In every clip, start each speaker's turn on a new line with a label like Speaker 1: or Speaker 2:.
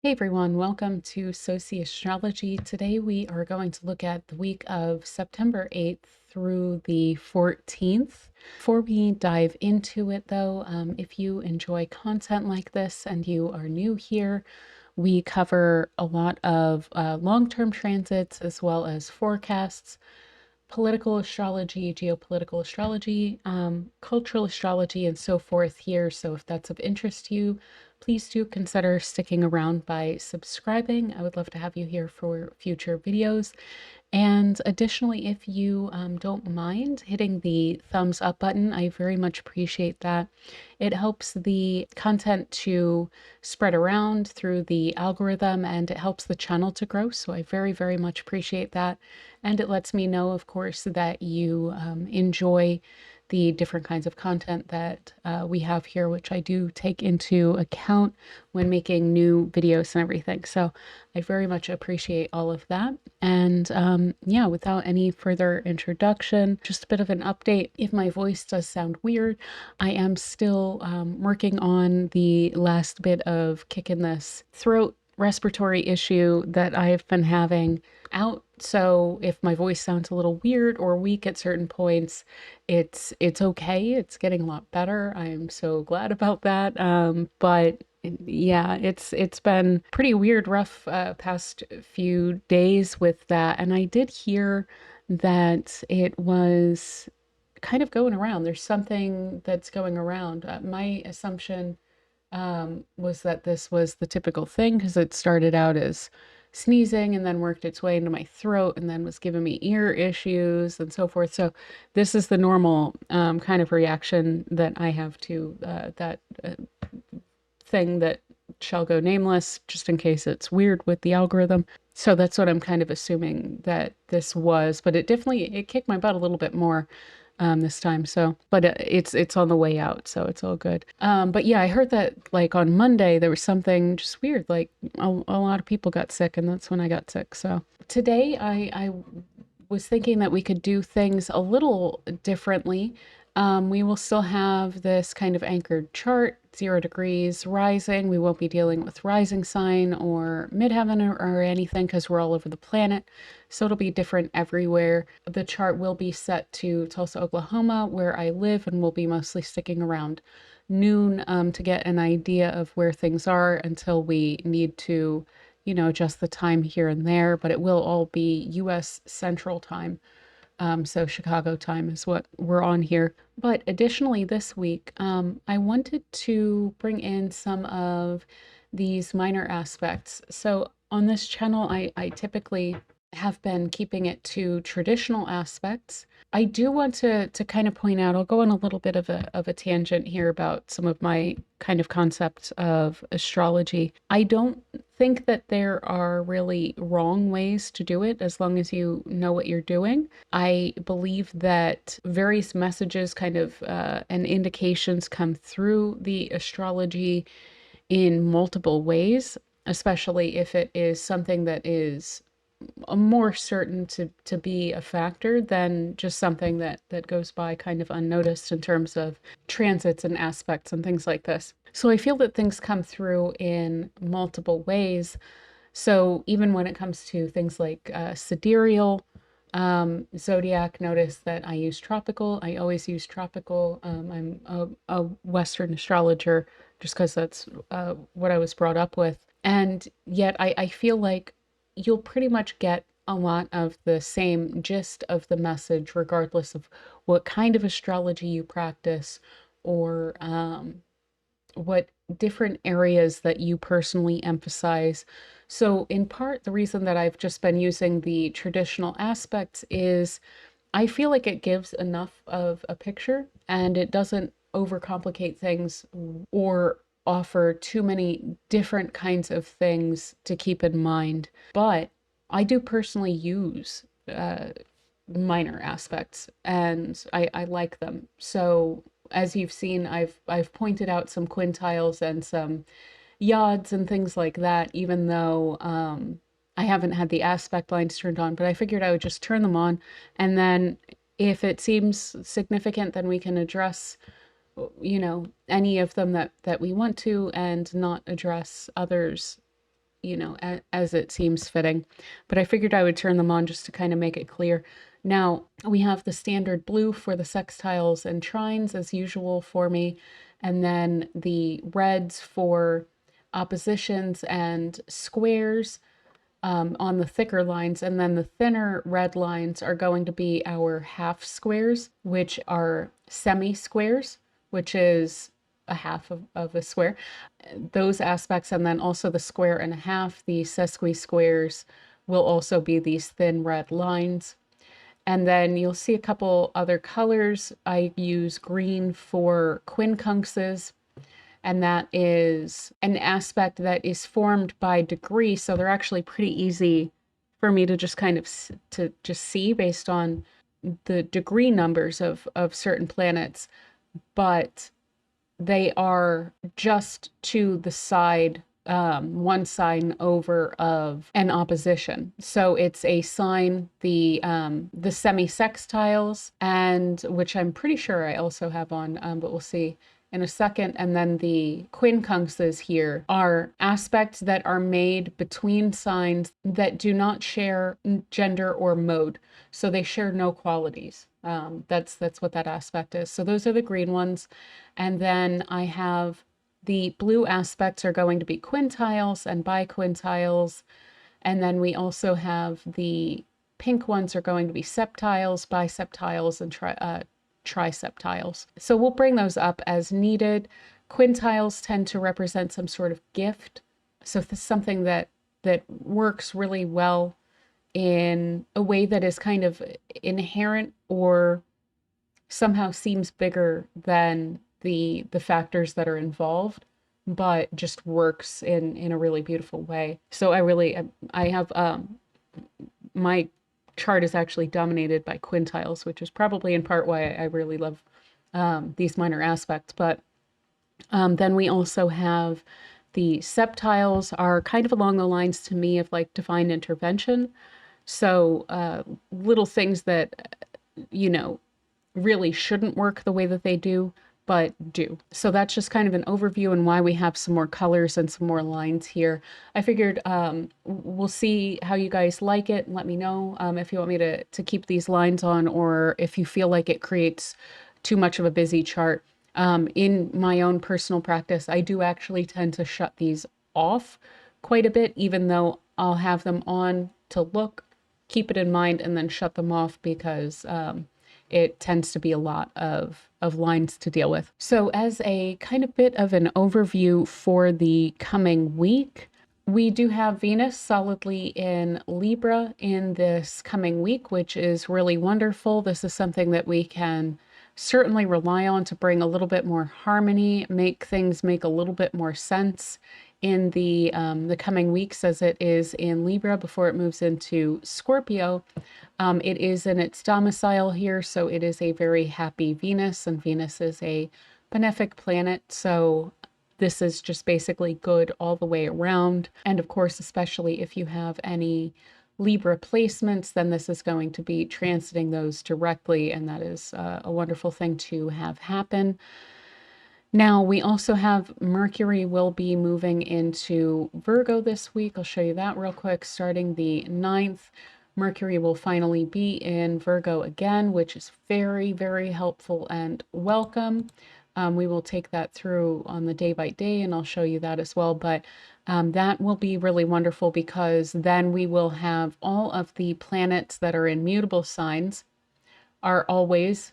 Speaker 1: Hey everyone, welcome to Sociastrology. Today we are going to look at the week of September 8th through the 14th. Before we dive into it though, if you enjoy content like this and you are new here, we cover a lot of long-term transits as well as forecasts, political astrology, geopolitical astrology, cultural astrology, and so forth here. So if that's of interest to you, please do consider sticking around by subscribing. I would love to have you here for future videos. And additionally, if you don't mind hitting the thumbs up button, I very much appreciate that. It helps the content to spread around through the algorithm and it helps the channel to grow. So I very, very much appreciate that. And it lets me know, of course, that you enjoy the different kinds of content that we have here, which I do take into account when making new videos and everything. So I very much appreciate all of that. And yeah, without any further introduction, just a bit of an update. If my voice does sound weird, I am still working on the last bit of kicking this throat respiratory issue that I've been having out. So if my voice sounds a little weird or weak at certain points, it's okay. It's getting a lot better. I'm so glad about that. But yeah, it's been pretty weird, rough past few days with that. And I did hear that it was kind of going around. There's something that's going around. My assumption was that this was the typical thing because it started out as sneezing and then worked its way into my throat and then was giving me ear issues and so forth. So this is the normal kind of reaction that I have to that thing that shall go nameless, just in case it's weird with the algorithm. So that's what I'm kind of assuming that this was, but it kicked my butt a little bit more this time. So, but it's on the way out, so it's all good. But yeah, I heard that like on Monday there was something just weird, like a lot of people got sick, and that's when I got sick. So today I was thinking that we could do things a little differently. We will still have this kind of anchored chart, 0 degrees rising. We won't be dealing with rising sign or midheaven or anything because we're all over the planet. So it'll be different everywhere. The chart will be set to Tulsa, Oklahoma, where I live, and we'll be mostly sticking around noon to get an idea of where things are until we need to, adjust the time here and there. But it will all be US Central Time. So Chicago time is what we're on here. But additionally, this week, I wanted to bring in some of these minor aspects. So on this channel, I typically have been keeping it to traditional aspects. I do want to kind of point out, I'll go on a little bit of a tangent here about some of my kind of concepts of astrology. I don't think that there are really wrong ways to do it as long as you know what you're doing. I believe that various messages kind of and indications come through the astrology in multiple ways, especially if it is something that is more certain to be a factor than just something that goes by kind of unnoticed in terms of transits and aspects and things like this. So I feel that things come through in multiple ways. So even when it comes to things like sidereal, zodiac, notice that I use tropical. I always use tropical. I'm a Western astrologer just because that's what I was brought up with. And yet I feel like you'll pretty much get a lot of the same gist of the message, regardless of what kind of astrology you practice or what different areas that you personally emphasize. So, in part, the reason that I've just been using the traditional aspects is I feel like it gives enough of a picture and it doesn't overcomplicate things or offer too many different kinds of things to keep in mind. But I do personally use minor aspects and I like them. So as you've seen, I've pointed out some quintiles and some yods and things like that, even though I haven't had the aspect lines turned on, but I figured I would just turn them on. And then if it seems significant, then we can address, any of them that we want to and not address others as it seems fitting. But I figured I would turn them on just to kind of make it clear. Now, we have the standard blue for the sextiles and trines as usual for me, and then the reds for oppositions and squares on the thicker lines, and then the thinner red lines are going to be our half squares, which are semi-squares, which is a half of a square. Those aspects, and then also the square and a half, the sesqui-squares, will also be these thin red lines. And then you'll see a couple other colors. I use green for quincunxes, and that is an aspect that is formed by degree. So they're actually pretty easy for me to just kind of to just see based on the degree numbers of certain planets, but they are just to the side, one sign over of an opposition. So it's a sign, the semi-sextiles, and which I'm pretty sure I also have on, but we'll see in a second. And then the quincunxes here are aspects that are made between signs that do not share gender or mode. So they share no qualities. That's what that aspect is. So those are the green ones. And then I have the blue aspects are going to be quintiles and biquintiles. And then we also have the pink ones are going to be septiles, biseptiles, and triseptiles. So we'll bring those up as needed. Quintiles tend to represent some sort of gift. So this is something that works really well in a way that is kind of inherent or somehow seems bigger than the factors that are involved, but just works in a really beautiful way. So I have my chart is actually dominated by quintiles, which is probably in part why I really love these minor aspects. But then we also have the septiles are kind of along the lines to me of like divine intervention. So little things that, really shouldn't work the way that they do, but do. So that's just kind of an overview and why we have some more colors and some more lines here. I figured we'll see how you guys like it and let me know if you want me to keep these lines on, or if you feel like it creates too much of a busy chart. In my own personal practice, I do actually tend to shut these off quite a bit, even though I'll have them on to look, keep it in mind, and then shut them off because it tends to be a lot of lines to deal with. So as a kind of bit of an overview for the coming week, we do have Venus solidly in Libra in this coming week, which is really wonderful. This is something that we can certainly rely on to bring a little bit more harmony, make things make a little bit more sense in the coming weeks, as it is in Libra before it moves into Scorpio. It is in its domicile here, so it is a very happy Venus, and Venus is a benefic planet, so this is just basically good all the way around. And of course, especially if you have any Libra placements, then this is going to be transiting those directly, and that is a wonderful thing to have happen. Now, we also have Mercury will be moving into Virgo this week. I'll show you that real quick. Starting the 9th, Mercury will finally be in Virgo again, which is very, very helpful and welcome. We will take that through on the day by day, and I'll show you that as well. But that will be really wonderful because then we will have all of the planets that are in mutable signs are always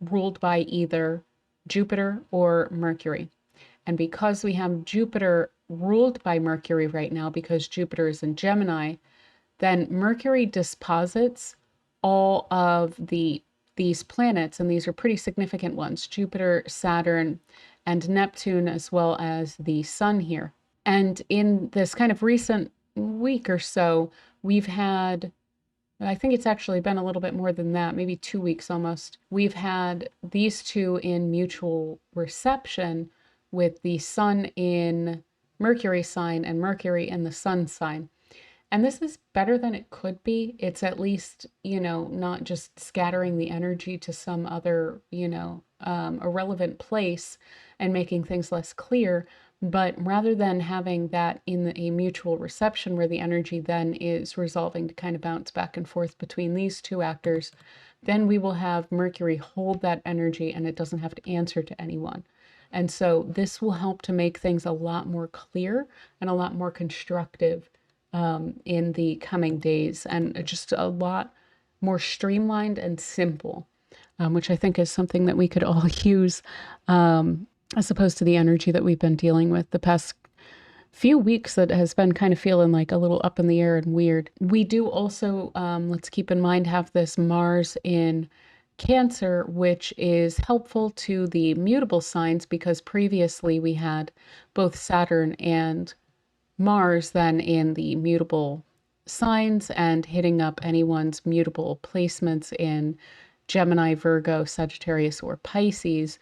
Speaker 1: ruled by either Jupiter or Mercury. And because we have Jupiter ruled by Mercury right now, because Jupiter is in Gemini, then Mercury disposits all of these planets, and these are pretty significant ones, Jupiter, Saturn, and Neptune, as well as the Sun here. And in this kind of recent week or so, we've had, I think it's actually been a little bit more than that, maybe 2 weeks almost. We've had these two in mutual reception with the Sun in Mercury sign and Mercury in the Sun sign. And this is better than it could be. It's at least, not just scattering the energy to some other, irrelevant place and making things less clear, But rather than having that in a mutual reception where the energy then is resolving to kind of bounce back and forth between these two actors, then we will have Mercury hold that energy and it doesn't have to answer to anyone. And so this will help to make things a lot more clear and a lot more constructive in the coming days, and just a lot more streamlined and simple, which I think is something that we could all use, as opposed to the energy that we've been dealing with the past few weeks that has been kind of feeling like a little up in the air and weird. We do also, let's keep in mind, have this Mars in Cancer, which is helpful to the mutable signs because previously we had both Saturn and Mars then in the mutable signs and hitting up anyone's mutable placements in Gemini, Virgo, Sagittarius, or Pisces.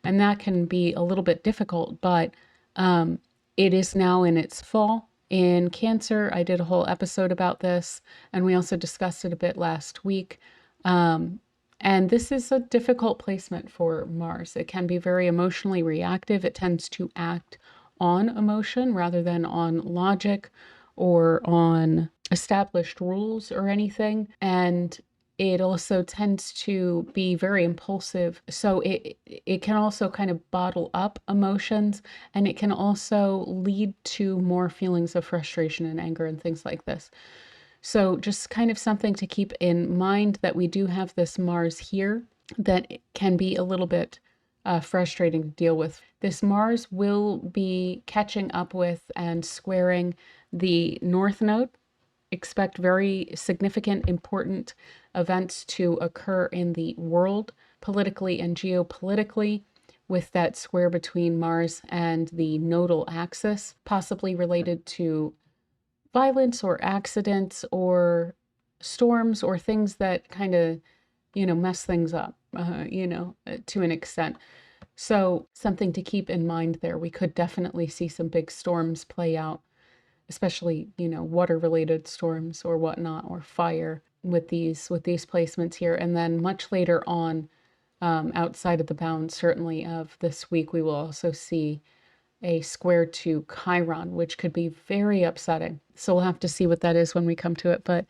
Speaker 1: And that can be a little bit difficult, but it is now in its fall in Cancer. I did a whole episode about this, and we also discussed it a bit last week. And this is a difficult placement for Mars. It can be very emotionally reactive. It tends to act on emotion rather than on logic or on established rules or anything. And it also tends to be very impulsive. So it can also kind of bottle up emotions, and it can also lead to more feelings of frustration and anger and things like this. So just kind of something to keep in mind, that we do have this Mars here that can be a little bit frustrating to deal with. This Mars will be catching up with and squaring the North Node. Expect very significant, important events to occur in the world, politically and geopolitically, with that square between Mars and the nodal axis, possibly related to violence or accidents or storms or things that kind of, mess things up, to an extent. So something to keep in mind there. We could definitely see some big storms play out, especially, water related storms or whatnot, or fire with these placements here. And then much later on, outside of the bounds, certainly of this week, we will also see a square to Chiron, which could be very upsetting. So we'll have to see what that is when we come to it. But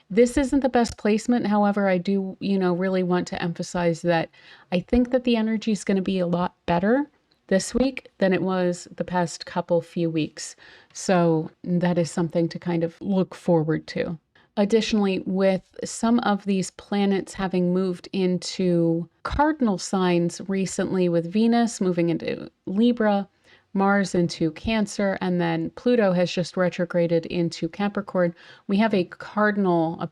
Speaker 1: this isn't the best placement. However, I do, really want to emphasize that I think that the energy is going to be a lot better this week than it was the past few weeks. So that is something to kind of look forward to. Additionally, with some of these planets having moved into cardinal signs recently, with Venus moving into Libra, Mars into Cancer, and then Pluto has just retrograded into Capricorn, we have a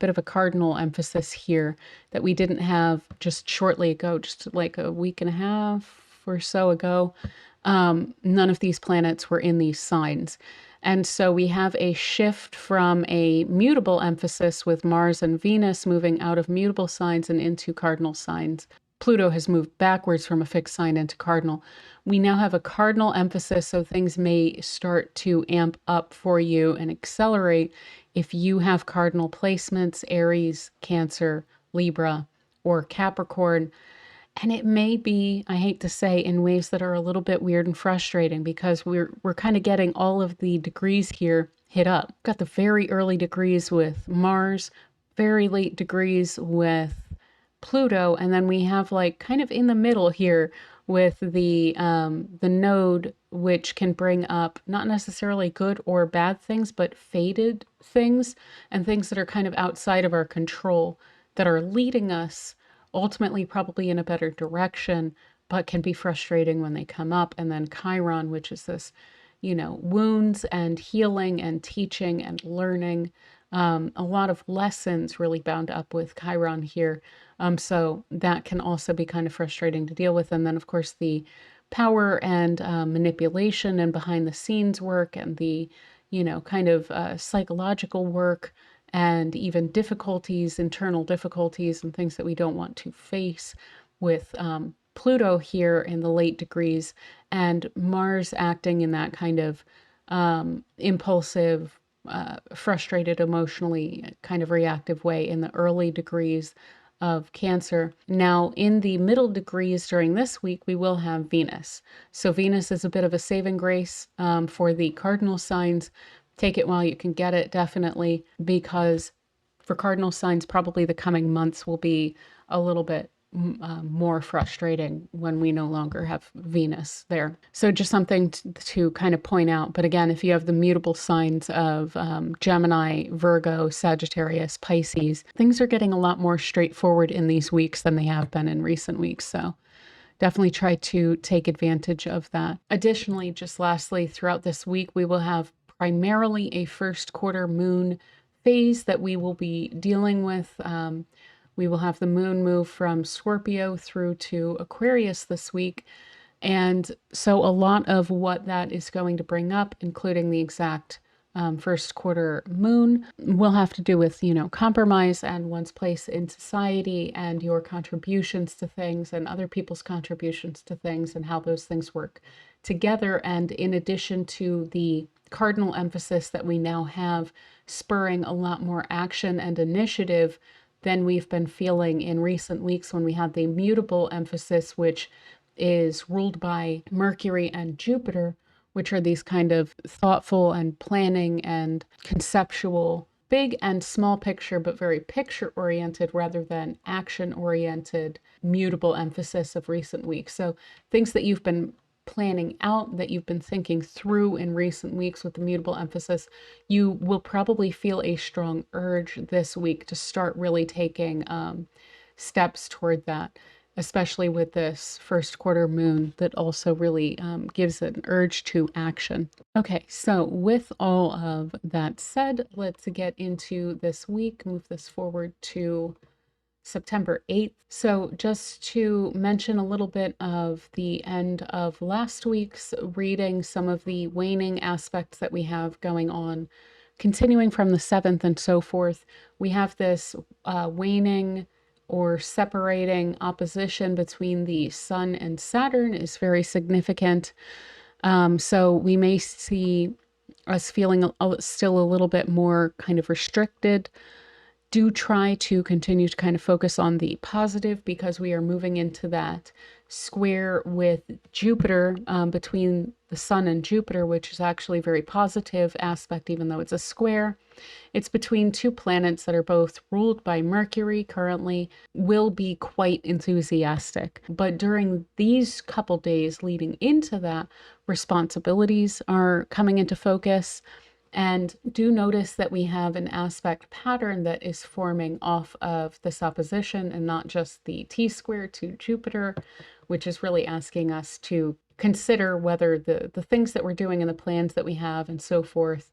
Speaker 1: bit of a cardinal emphasis here that we didn't have just shortly ago, just like a week and a half or so ago. None of these planets were in these signs. And so we have a shift from a mutable emphasis with Mars and Venus moving out of mutable signs and into cardinal signs. Pluto has moved backwards from a fixed sign into cardinal. We now have a cardinal emphasis, so things may start to amp up for you and accelerate if you have cardinal placements, Aries, Cancer, Libra, or Capricorn. And it may be, I hate to say, in ways that are a little bit weird and frustrating, because we're kind of getting all of the degrees here hit up. Got the very early degrees with Mars, very late degrees with Pluto, and then we have like kind of in the middle here with the node, which can bring up not necessarily good or bad things, but fated things and things that are kind of outside of our control, that are leading us ultimately probably in a better direction, but can be frustrating when they come up. And then Chiron, which is this, wounds and healing and teaching and learning. A lot of lessons really bound up with Chiron here. So that can also be kind of frustrating to deal with. And then, of course, the power and manipulation and behind the scenes work, and the, kind of psychological work, and even difficulties, internal difficulties, and things that we don't want to face with Pluto here in the late degrees, and Mars acting in that kind of impulsive, frustrated, emotionally kind of reactive way in the early degrees of Cancer. Now, in the middle degrees during this week, we will have Venus. So Venus is a bit of a saving grace for the cardinal signs. Take it while you can get it, definitely, because for cardinal signs, probably the coming months will be a little bit more frustrating when we no longer have Venus there. So just something to kind of point out. But again, if you have the mutable signs of Gemini, Virgo, Sagittarius, Pisces, things are getting a lot more straightforward in these weeks than they have been in recent weeks. So definitely try to take advantage of that. Additionally, just lastly, throughout this week, we will have primarily a first quarter moon phase that we will be dealing with. We will have the moon move from Scorpio through to Aquarius this week. And so a lot of what that is going to bring up, including the exact first quarter moon, will have to do with, compromise and one's place in society and your contributions to things and other people's contributions to things and how those things work together. And in addition to the cardinal emphasis that we now have spurring a lot more action and initiative than we've been feeling in recent weeks when we had the mutable emphasis, which is ruled by Mercury and Jupiter, which are these kind of thoughtful and planning and conceptual, big and small picture, but very picture oriented rather than action oriented, mutable emphasis of recent weeks. So things that you've been planning out, that you've been thinking through in recent weeks with the mutable emphasis, you will probably feel a strong urge this week to start really taking steps toward that, especially with this first quarter moon that also really gives an urge to action. Okay, so with all of that said, let's get into this week, move this forward to September 8th. So just to mention a little bit of the end of last week's reading, some of the waning aspects that we have going on, continuing from the 7th and so forth, we have this waning or separating opposition between the Sun and Saturn is very significant. So we may see us feeling still a little bit more kind of restricted. Do try to continue to kind of focus on the positive because we are moving into that square with Jupiter, between the Sun and Jupiter, which is actually a very positive aspect, even though it's a square. It's between two planets that are both ruled by Mercury currently, will be quite enthusiastic. But during these couple days leading into that, responsibilities are coming into focus. And do notice that we have an aspect pattern that is forming off of this opposition and not just the T-square to Jupiter, which is really asking us to consider whether the things that we're doing and the plans that we have and so forth,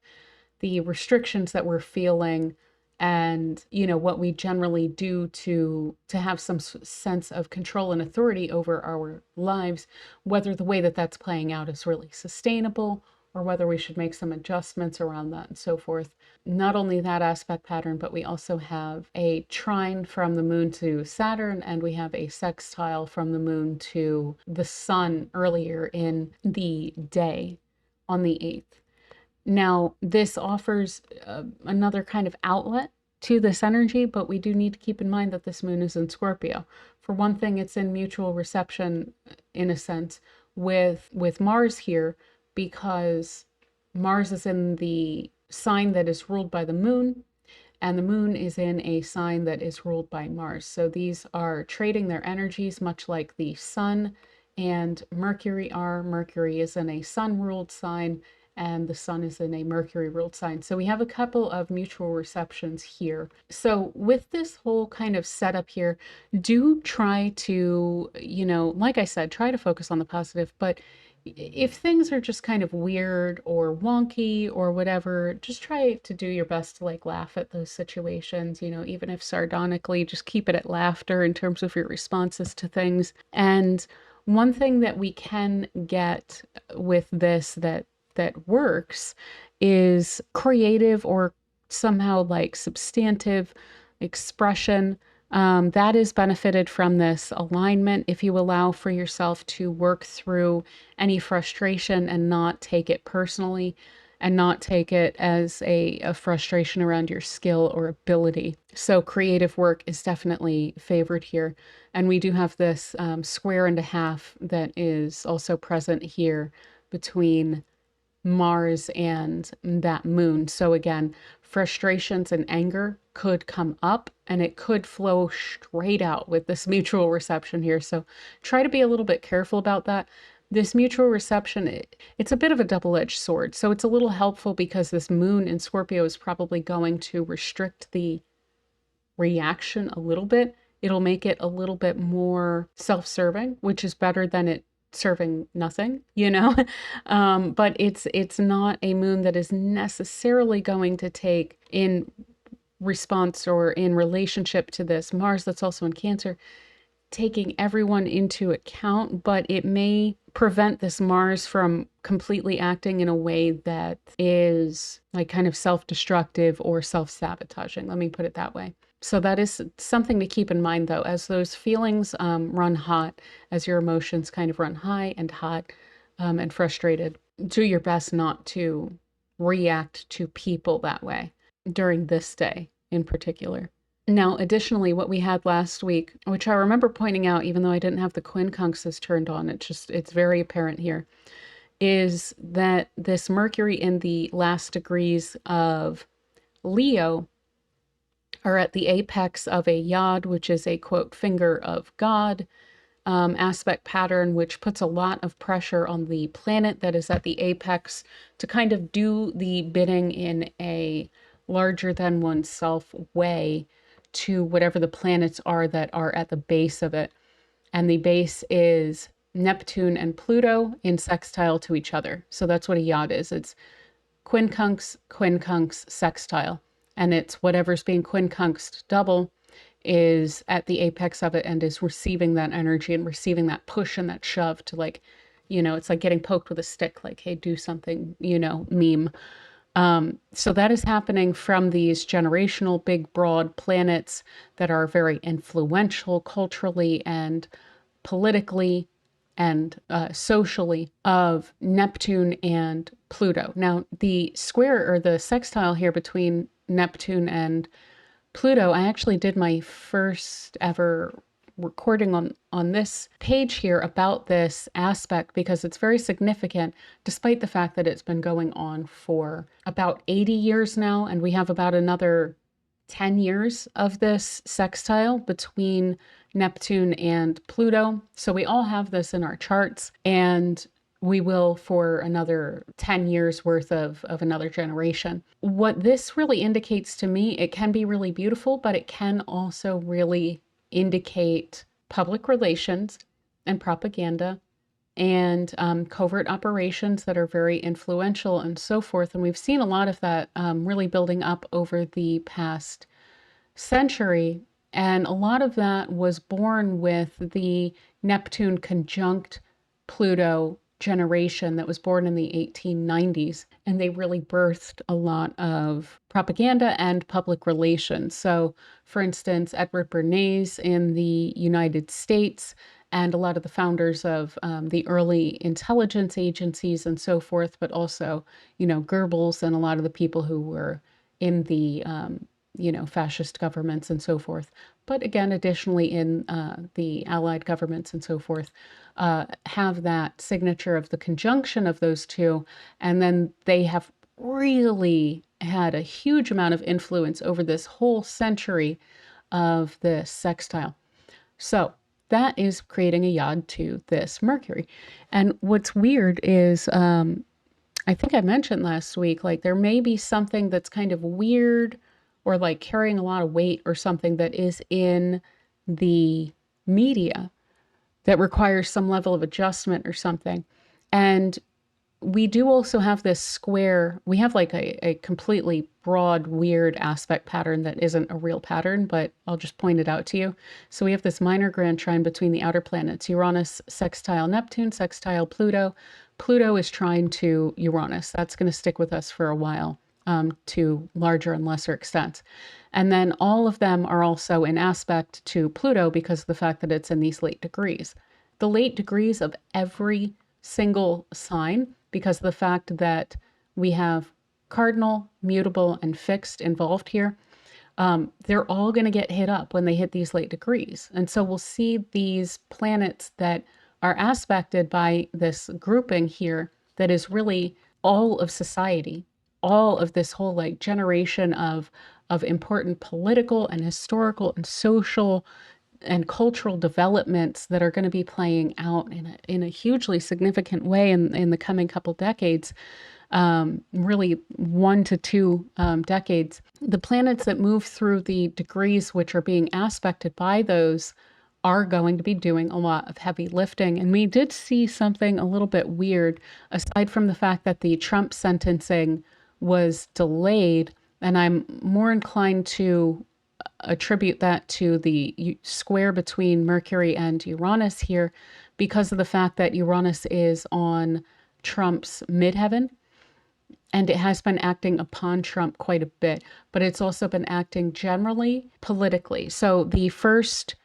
Speaker 1: the restrictions that we're feeling, and what we generally do to have some sense of control and authority over our lives, whether the way that that's playing out is really sustainable or whether we should make some adjustments around that and so forth. Not only that aspect pattern, but we also have a trine from the moon to Saturn, and we have a sextile from the moon to the sun earlier in the day on the 8th. Now, this offers another kind of outlet to this energy, but we do need to keep in mind that this moon is in Scorpio. For one thing, it's in mutual reception, in a sense, with Mars here, because Mars is in the sign that is ruled by the moon, and the moon is in a sign that is ruled by Mars. So these are trading their energies, much like the sun and Mercury are. Mercury is in a sun-ruled sign, and the sun is in a Mercury-ruled sign. So we have a couple of mutual receptions here. So with this whole kind of setup here, do try to, like I said, try to focus on the positive, but if things are just kind of weird or wonky or whatever, just try to do your best to laugh at those situations, even if sardonically, just keep it at laughter in terms of your responses to things. And one thing that we can get with this that works is creative or somehow substantive expression. That is benefited from this alignment if you allow for yourself to work through any frustration and not take it personally. and not take it as a frustration around your skill or ability. So creative work is definitely favored here. And we do have this square and a half that is also present here between Mars and that moon. So again, frustrations and anger could come up and it could flow straight out with this mutual reception here. So try to be a little bit careful about that. This mutual reception, it's a bit of a double-edged sword. So it's a little helpful because this moon in Scorpio is probably going to restrict the reaction a little bit. It'll make it a little bit more self-serving, which is better than it serving nothing, you know. But it's not a moon that is necessarily going to take in response or in relationship to this Mars that's also in Cancer, taking everyone into account, but it may prevent this Mars from completely acting in a way that is like kind of self-destructive or self-sabotaging. Let me put it that way. So that is something to keep in mind, though, as those feelings run hot, as your emotions kind of run high and hot and frustrated. Do your best not to react to people that way during this day in particular. Now, additionally, what we had last week, which I remember pointing out, even though I didn't have the quincunxes turned on, it's very apparent here, is that this Mercury in the last degrees of Leo are at the apex of a yod, which is a quote, finger of God aspect pattern, which puts a lot of pressure on the planet that is at the apex to kind of do the bidding in a larger than oneself way to whatever the planets are that are at the base of it. And the base is Neptune and Pluto in sextile to each other. So that's what a yod is. It's quincunx, quincunx, sextile. And it's whatever's being quincunxed double is at the apex of it and is receiving that energy and receiving that push and that shove to, like, you know, it's like getting poked with a stick, like, hey, do something, you know, meme. So that is happening from these generational big broad planets that are very influential culturally and politically and socially of Neptune and Pluto. Now, the square or the sextile here between Neptune and Pluto, I actually did my first ever recording on this page here about this aspect because it's very significant, despite the fact that it's been going on for about 80 years now, and we have about another 10 years of this sextile between Neptune and Pluto. So we all have this in our charts, and we will for another 10 years worth of another generation. What this really indicates to me, it can be really beautiful, but it can also really indicate public relations and propaganda and covert operations that are very influential and so forth. And we've seen a lot of that really building up over the past century. And a lot of that was born with the Neptune conjunct Pluto generation that was born in the 1890s, and they really birthed a lot of propaganda and public relations. So, for instance, Edward Bernays in the United States and a lot of the founders of the early intelligence agencies and so forth, but also, you know, Goebbels and a lot of the people who were in the you know, fascist governments and so forth. But again, additionally in the allied governments and so forth, have that signature of the conjunction of those two. And then they have really had a huge amount of influence over this whole century of the sextile. So that is creating a yod to this Mercury. And what's weird is, I think I mentioned last week, like there may be something that's kind of weird or like carrying a lot of weight or something that is in the media that requires some level of adjustment or something. And we do also have this square, we have like a completely broad, weird aspect pattern that isn't a real pattern, but I'll just point it out to you. So we have this minor grand trine between the outer planets, Uranus, sextile Neptune, sextile Pluto. Pluto is trine to Uranus. That's going to stick with us for a while. To larger and lesser extents. And then all of them are also in aspect to Pluto because of the fact that it's in these late degrees. The late degrees of every single sign, because of the fact that we have cardinal, mutable, and fixed involved here. They're all going to get hit up when they hit these late degrees. And so we'll see these planets that are aspected by this grouping here that is really all of society, all of this whole like generation of important political and historical and social and cultural developments that are going to be playing out in a hugely significant way in the coming couple decades, really 1 to 2 decades. The planets that move through the degrees which are being aspected by those are going to be doing a lot of heavy lifting. And we did see something a little bit weird, aside from the fact that the Trump sentencing was delayed. And I'm more inclined to attribute that to the square between Mercury and Uranus here because of the fact that Uranus is on Trump's midheaven and it has been acting upon Trump quite a bit, but it's also been acting generally politically. So the first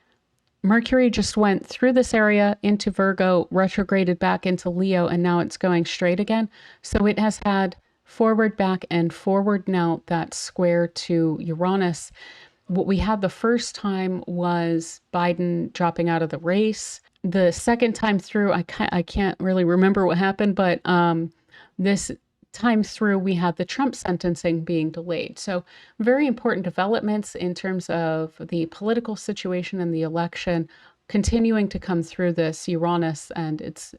Speaker 1: Mercury just went through this area into Virgo, retrograded back into Leo, and now it's going straight again. So it has had forward, back, and forward now that square to Uranus. What we had the first time was Biden dropping out of the race. The second time through, I can't really remember what happened, but this time through, we had the Trump sentencing being delayed. So very important developments in terms of the political situation and the election continuing to come through this Uranus and its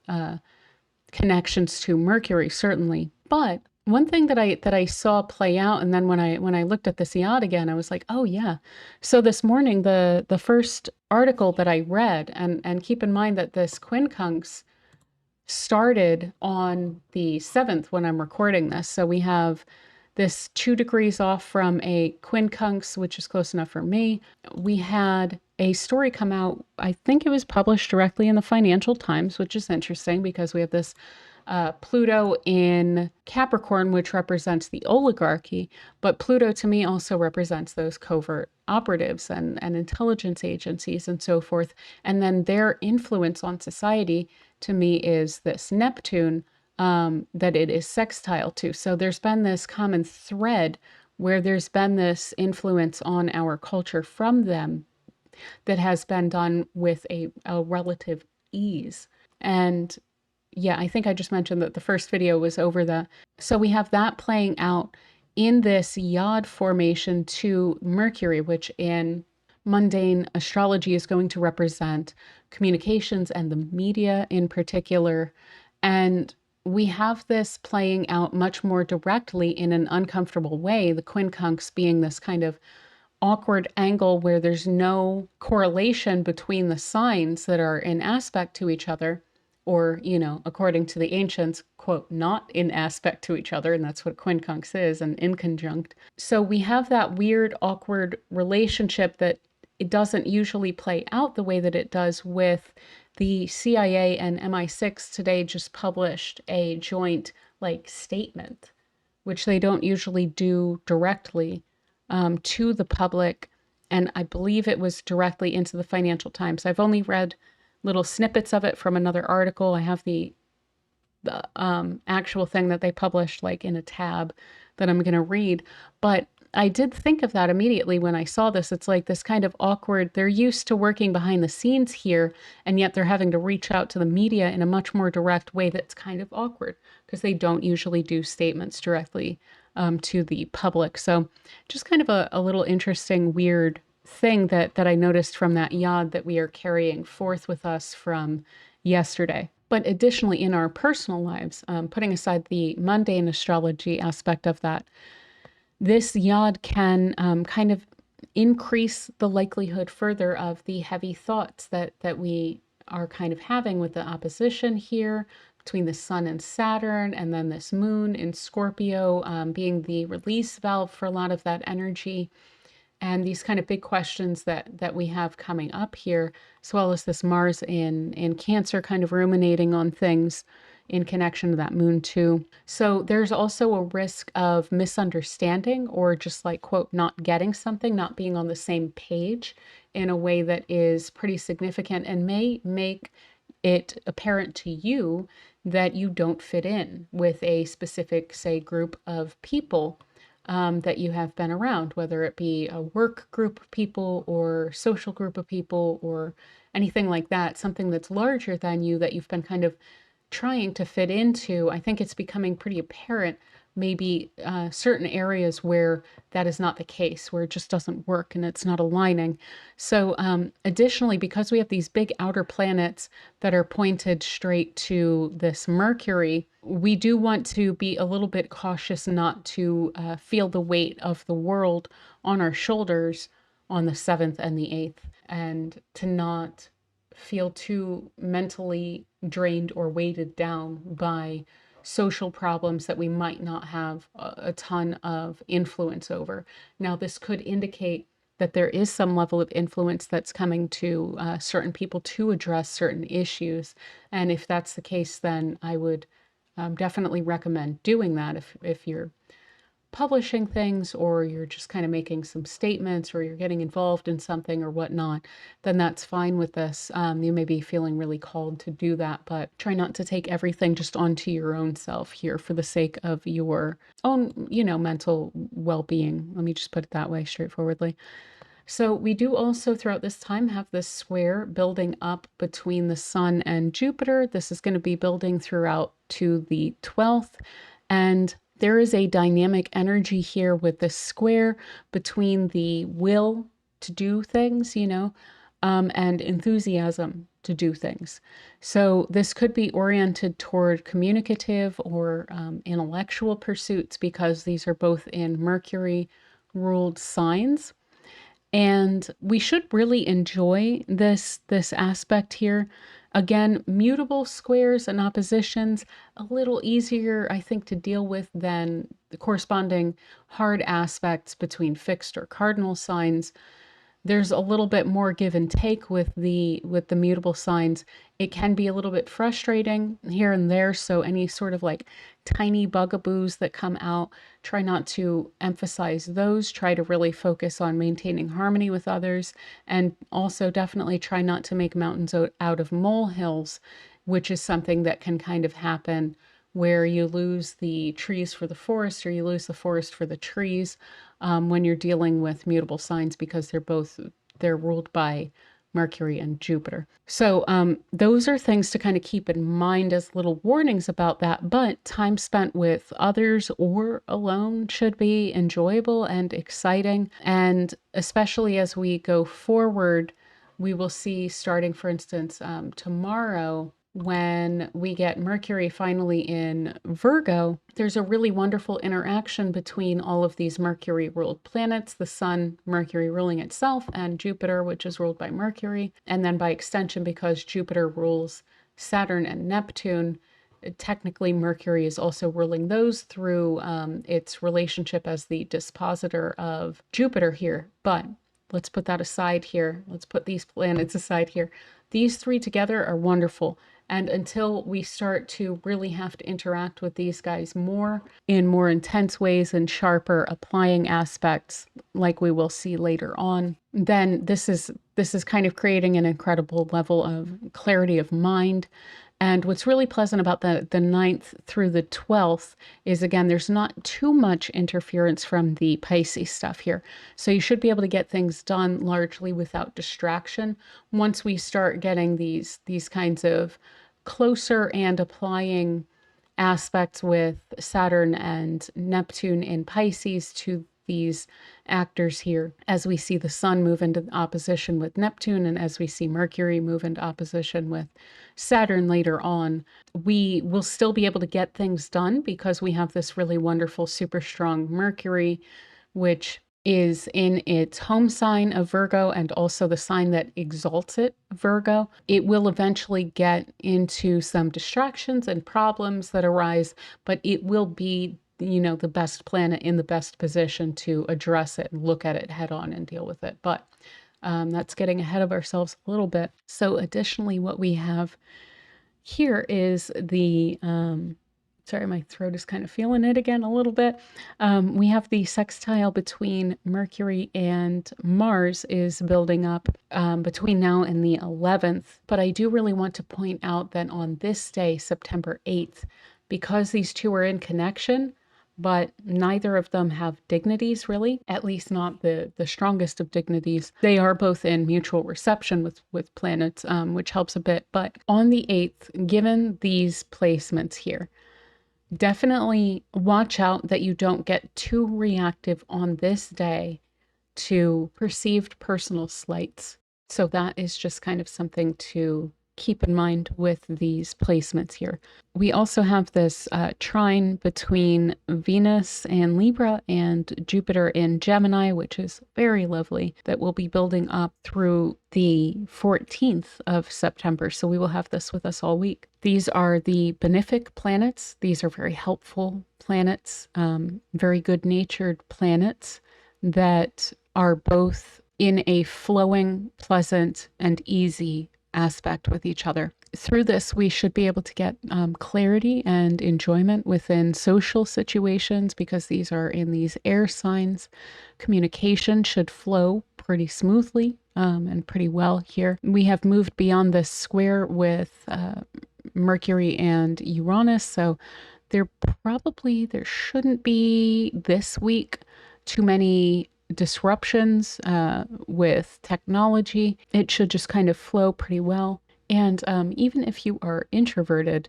Speaker 1: connections to Mercury, certainly. But one thing that I saw play out, and then when I looked at this yacht again, I was like, oh yeah. So this morning, the first article that I read, and keep in mind that this quincunx started on the 7th when I'm recording this. So we have this 2 degrees off from a quincunx, which is close enough for me. We had a story come out, I think it was published directly in the Financial Times, which is interesting because we have this Pluto in Capricorn, which represents the oligarchy, but Pluto to me also represents those covert operatives and intelligence agencies and so forth. And then their influence on society to me is this Neptune that it is sextile to. So there's been this common thread where there's been this influence on our culture from them that has been done with a relative ease. And yeah, I think I just mentioned that the first video was over that. So we have that playing out in this yod formation to Mercury, which in mundane astrology is going to represent communications and the media in particular. And we have this playing out much more directly in an uncomfortable way, the quincunx being this kind of awkward angle where there's no correlation between the signs that are in aspect to each other, or, according to the ancients, quote, not in aspect to each other. And that's what quincunx is, an inconjunct. So we have that weird, awkward relationship that it doesn't usually play out the way that it does with the CIA and MI6 today just published a joint statement, which they don't usually do directly to the public. And I believe it was directly into the Financial Times. I've only read little snippets of it from another article. I have the actual thing that they published in a tab that I'm going to read. But I did think of that immediately when I saw this. It's like this kind of awkward, they're used to working behind the scenes here, and yet they're having to reach out to the media in a much more direct way that's kind of awkward because they don't usually do statements directly to the public. So just kind of a little interesting, weird thing that I noticed from that yod that we are carrying forth with us from yesterday. But additionally, in our personal lives, putting aside the mundane astrology aspect of that, this yod can kind of increase the likelihood further of the heavy thoughts that we are kind of having with the opposition here between the sun and Saturn, and then this moon in Scorpio being the release valve for a lot of that energy. And these kind of big questions that we have coming up here, as well as this Mars in Cancer kind of ruminating on things in connection to that moon too. So there's also a risk of misunderstanding or just quote, not getting something, not being on the same page in a way that is pretty significant and may make it apparent to you that you don't fit in with a specific, say, group of people that you have been around, whether it be a work group of people or social group of people or anything like that, something that's larger than you that you've been kind of trying to fit into. I think it's becoming pretty apparent, maybe certain areas where that is not the case, where it just doesn't work and it's not aligning. So additionally, because we have these big outer planets that are pointed straight to this Mercury, we do want to be a little bit cautious not to feel the weight of the world on our shoulders on the 7th and the 8th, and to not feel too mentally drained or weighted down by social problems that we might not have a ton of influence over. Now, this could indicate that there is some level of influence that's coming to certain people to address certain issues. And if that's the case, then I would definitely recommend doing that if you're publishing things or you're just kind of making some statements or you're getting involved in something or whatnot, then that's fine with this. You may be feeling really called to do that, but try not to take everything just onto your own self here for the sake of your own, mental well-being. Let me just put it that way straightforwardly. So we do also throughout this time have this square building up between the Sun and Jupiter. This is going to be building throughout to the 12th. And there is a dynamic energy here with this square between the will to do things, and enthusiasm to do things. So this could be oriented toward communicative or intellectual pursuits because these are both in Mercury ruled signs. And we should really enjoy this aspect here. Again, mutable squares and oppositions, a little easier, I think, to deal with than the corresponding hard aspects between fixed or cardinal signs. There's a little bit more give and take with the mutable signs. It can be a little bit frustrating here and there, so any sort of like tiny bugaboos that come out, try not to emphasize those. Try to really focus on maintaining harmony with others, and also definitely try not to make mountains out of molehills, which is something that can kind of happen where you lose the trees for the forest or you lose the forest for the trees when you're dealing with mutable signs, because they're ruled by Mercury and Jupiter. So those are things to kind of keep in mind as little warnings about that. But time spent with others or alone should be enjoyable and exciting. And especially as we go forward, we will see, starting, for instance, tomorrow, when we get Mercury finally in Virgo, there's a really wonderful interaction between all of these Mercury ruled planets, the Sun, Mercury ruling itself, and Jupiter, which is ruled by Mercury. And then by extension, because Jupiter rules Saturn and Neptune, technically Mercury is also ruling those through its relationship as the dispositor of Jupiter here. But let's put that aside here. Let's put these planets aside here. These three together are wonderful. And until we start to really have to interact with these guys more in more intense ways and sharper applying aspects, like we will see later on, then this is kind of creating an incredible level of clarity of mind. And what's really pleasant about the 9th through the 12th is, again, there's not too much interference from the Pisces stuff here. So you should be able to get things done largely without distraction. Once we start getting these kinds of closer and applying aspects with Saturn and Neptune in Pisces to these actors here, as we see the Sun move into opposition with Neptune and as we see Mercury move into opposition with Saturn later on, we will still be able to get things done because we have this really wonderful, super strong Mercury, which is in its home sign of Virgo and also the sign that exalts it, Virgo. It will eventually get into some distractions and problems that arise, but it will be the best planet in the best position to address it and look at it head on and deal with it. But that's getting ahead of ourselves a little bit. So additionally, what we have here is the Sorry, my throat is kind of feeling it again a little bit. We have the sextile between Mercury and Mars is building up between now and the 11th. But I do really want to point out that on this day, September 8th, because these two are in connection, but neither of them have dignities really, at least not the strongest of dignities. They are both in mutual reception with planets, which helps a bit. But on the 8th, given these placements here, definitely watch out that you don't get too reactive on this day to perceived personal slights. So that is just kind of something to keep in mind with these placements here. We also have this trine between Venus and Libra and Jupiter in Gemini, which is very lovely, that will be building up through the 14th of September. So we will have this with us all week. These are the benefic planets. These are very helpful planets, very good-natured planets that are both in a flowing, pleasant, and easy aspect with each other. Through this, we should be able to get clarity and enjoyment within social situations because these are in these air signs. Communication should flow pretty smoothly and pretty well here. We have moved beyond this square with Mercury and Uranus, so there shouldn't be this week too many disruptions with technology. It should just kind of flow pretty well. And even if you are introverted,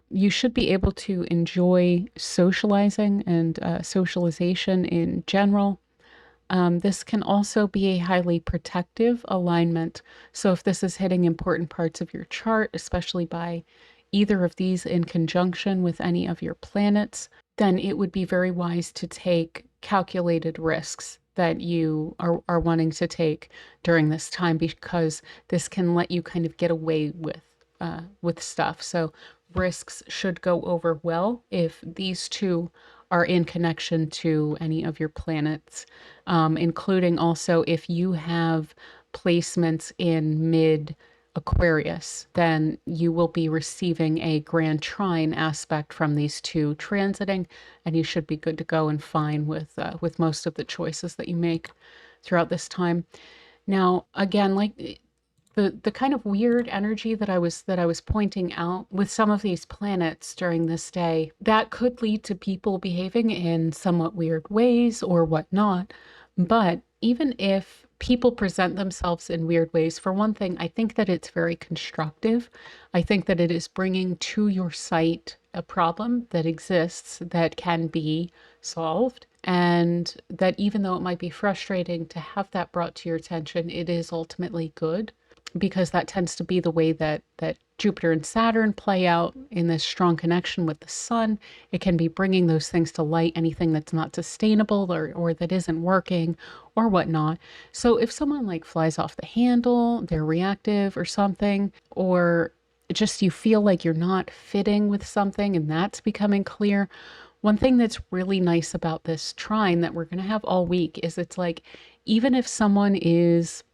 Speaker 1: you should be able to enjoy socializing and socialization in general. This can also be a highly protective alignment. So if this is hitting important parts of your chart, especially by either of these in conjunction with any of your planets, then it would be very wise to take calculated risks that you are wanting to take during this time, because this can let you kind of get away with stuff. So risks should go over well if these two are in connection to any of your planets, including also if you have placements in mid Aquarius, then you will be receiving a grand trine aspect from these two transiting, and you should be good to go and fine with most of the choices that you make throughout this time. Now, again, like the kind of weird energy that I was pointing out with some of these planets during this day, that could lead to people behaving in somewhat weird ways or whatnot. But even if people present themselves in weird ways, for one thing, I think that it's very constructive. I think that it is bringing to your sight a problem that exists that can be solved. And that even though it might be frustrating to have that brought to your attention, it is ultimately good, because that tends to be the way that Jupiter and Saturn play out in this strong connection with the sun. It can be bringing those things to light, anything that's not sustainable or that isn't working or whatnot. So if someone like flies off the handle, they're reactive or something, or just you feel like you're not fitting with something and that's becoming clear, one thing that's really nice about this trine that we're going to have all week is it's like, even if someone is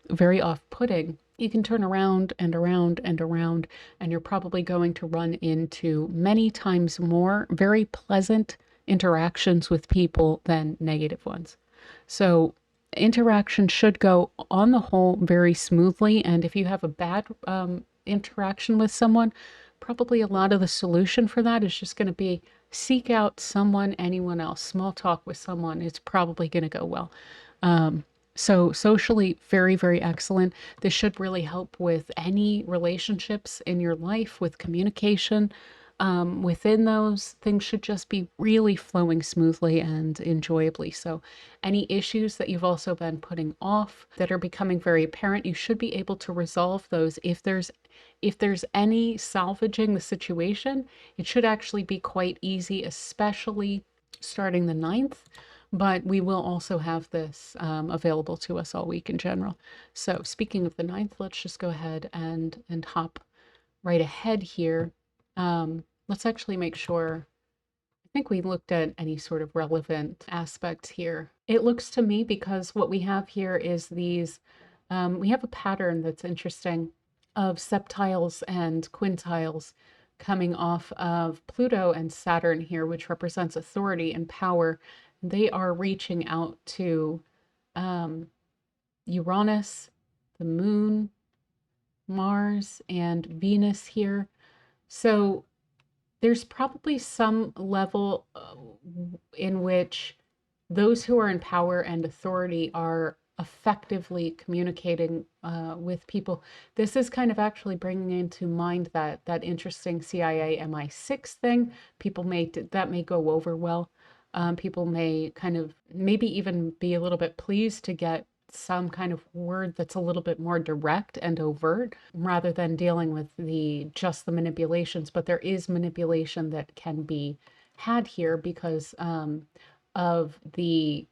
Speaker 1: very off-putting, you can turn around and around and around, and you're probably going to run into many times more very pleasant interactions with people than negative ones. So interaction should go on the whole very smoothly, and if you have a bad interaction with someone, probably a lot of the solution for that is just going to be seek out someone, anyone else. Small talk with someone, it's probably going to go well. So socially, very, very excellent. This should really help with any relationships in your life, with communication. Within those, things should just be really flowing smoothly and enjoyably. So any issues that you've also been putting off that are becoming very apparent, you should be able to resolve those. If there's any salvaging the situation, it should actually be quite easy, especially starting the 9th. But we will also have this available to us all week in general. So speaking of the 9th, let's just go ahead and hop right ahead here. Let's actually make sure, I think we looked at any sort of relevant aspects here. It looks to me, because what we have here is these, we have a pattern that's interesting of septiles and quintiles coming off of Pluto and Saturn here, which represents authority and power. They are reaching out to Uranus, the moon, Mars, and Venus here. So there's probably some level in which those who are in power and authority are effectively communicating with people. This is kind of actually bringing into mind that interesting CIA MI6 thing. People that may go over well. People may kind of maybe even be a little bit pleased to get some kind of word that's a little bit more direct and overt rather than dealing with just the manipulations. But there is manipulation that can be had here because of the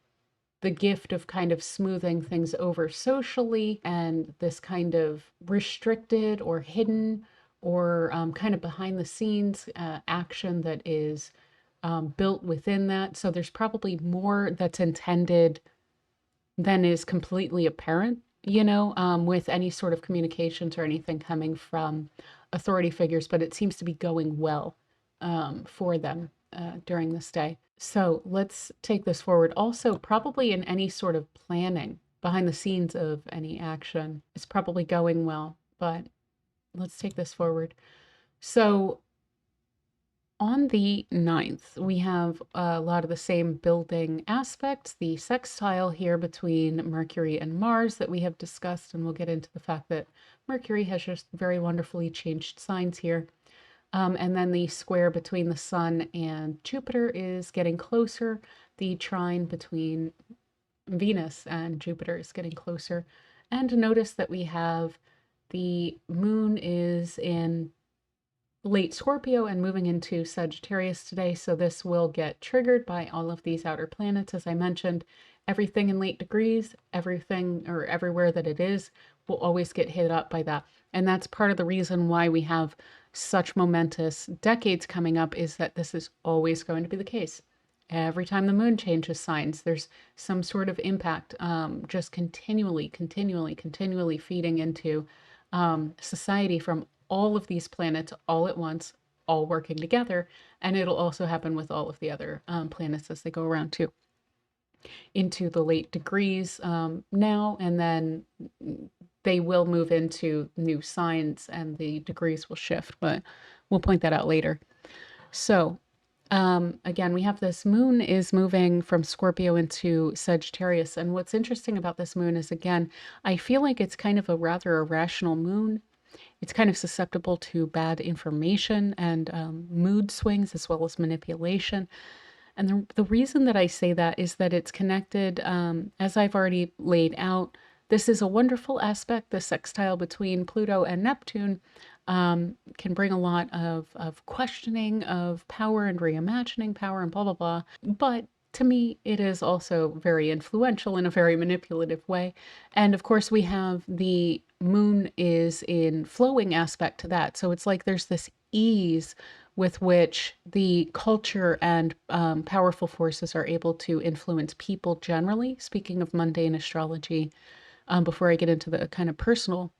Speaker 1: gift of kind of smoothing things over socially, and this kind of restricted or hidden or kind of behind the scenes action that is built within that. So there's probably more that's intended than is completely apparent, with any sort of communications or anything coming from authority figures, but it seems to be going well for them during this day. So let's take this forward. Also, probably in any sort of planning behind the scenes of any action, it's probably going well, but let's take this forward. So on the 9th, we have a lot of the same building aspects, the sextile here between Mercury and Mars that we have discussed, and we'll get into the fact that Mercury has just very wonderfully changed signs here. And then the square between the Sun and Jupiter is getting closer. The trine between Venus and Jupiter is getting closer. And notice that we have the moon is in late Scorpio and moving into Sagittarius today. So this will get triggered by all of these outer planets. As I mentioned, everything in late degrees, everything or everywhere that it is, will always get hit up by that. And that's part of the reason why we have such momentous decades coming up, is that this is always going to be the case. Every time the moon changes signs, there's some sort of impact, just continually feeding into society from all of these planets all at once, all working together. And it'll also happen with all of the other planets as they go around too, into the late degrees now, and then they will move into new signs and the degrees will shift, but we'll point that out later. So again, we have this moon is moving from Scorpio into Sagittarius. And what's interesting about this moon is, again, I feel like it's kind of a rather irrational moon. It's kind of susceptible to bad information and mood swings as well as manipulation. And the reason that I say that is that it's connected, as I've already laid out. This is a wonderful aspect. The sextile between Pluto and Neptune can bring a lot of questioning of power and reimagining power and blah, blah, blah. But to me, it is also very influential in a very manipulative way. And of course, we have the moon is in flowing aspect to that. So it's like there's this ease with which the culture and powerful forces are able to influence people generally, speaking of mundane astrology, before I get into the kind of personal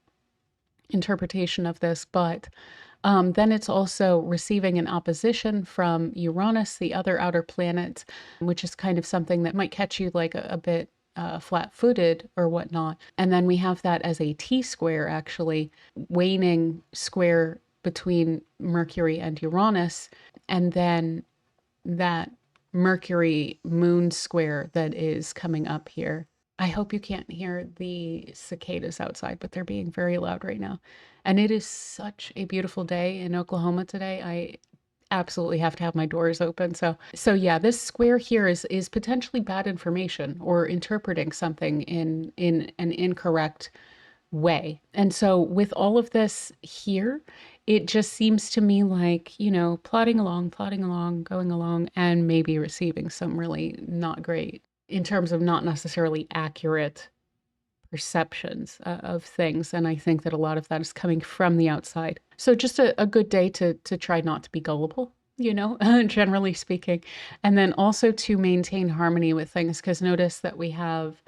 Speaker 1: interpretation of this. But then it's also receiving an opposition from Uranus, the other outer planet, which is kind of something that might catch you like a bit flat-footed or whatnot. And then we have that as a T-square, actually, waning square between Mercury and Uranus, and then that Mercury moon square that is coming up here. I hope you can't hear the cicadas outside, but they're being very loud right now. And it is such a beautiful day in Oklahoma today. I absolutely have to have my doors open. So yeah, this square here is potentially bad information or interpreting something in an incorrect way. And so with all of this here, it just seems to me like, plodding along, going along, and maybe receiving some really not great, in terms of not necessarily accurate perceptions of things. And I think that a lot of that is coming from the outside. So just a good day to try not to be gullible, generally speaking. And then also to maintain harmony with things, because notice that we have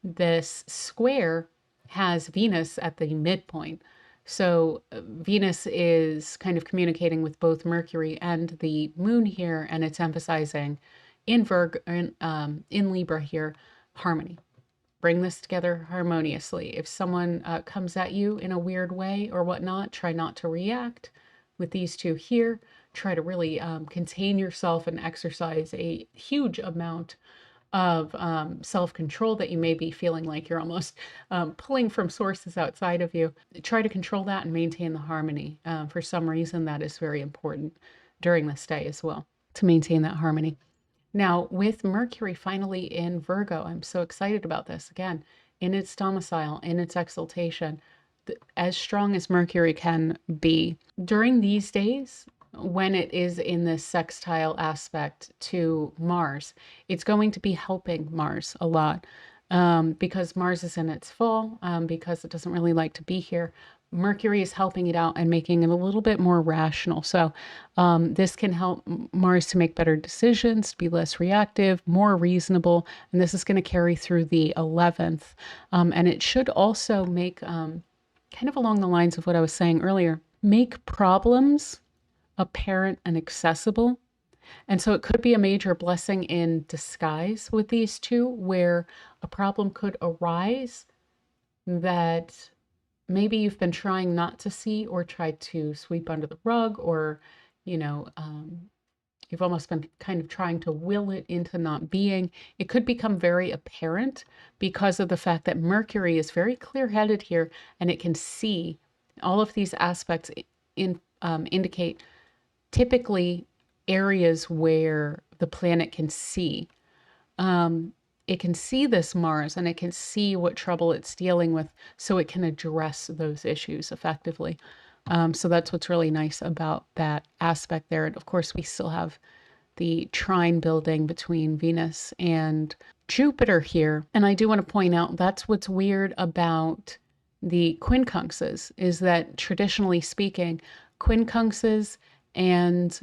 Speaker 1: this square has Venus at the midpoint. So Venus is kind of communicating with both Mercury and the moon here, and it's emphasizing in Virgo, in Libra here, harmony. Bring this together harmoniously. If someone comes at you in a weird way or whatnot, try not to react. With these two here, try to really contain yourself and exercise a huge amount of self-control that you may be feeling like you're almost pulling from sources outside of you. Try to control that and maintain the harmony. For some reason, that is very important during this day as well, to maintain that harmony. Now, with Mercury finally in Virgo, I'm so excited about this. Again, in its domicile, in its exaltation, as strong as Mercury can be. During these days, when it is in this sextile aspect to Mars, it's going to be helping Mars a lot because Mars is in its fall, because it doesn't really like to be here. Mercury is helping it out and making it a little bit more rational. So this can help Mars to make better decisions, to be less reactive, more reasonable. And this is going to carry through the 11th. And it should also make, kind of along the lines of what I was saying earlier, make problems apparent and accessible. And so it could be a major blessing in disguise with these two, where a problem could arise that maybe you've been trying not to see or tried to sweep under the rug, or, you know, you've almost been kind of trying to will it into not being. It could become very apparent because of the fact that Mercury is very clear-headed here, and it can see all of these aspects indicate typically areas where the planet can see. It can see this Mars, and it can see what trouble it's dealing with, so it can address those issues effectively. So that's what's really nice about that aspect there. And of course, we still have the trine building between Venus and Jupiter here. And I do want to point out that's what's weird about the quincunxes, is that traditionally speaking, quincunxes and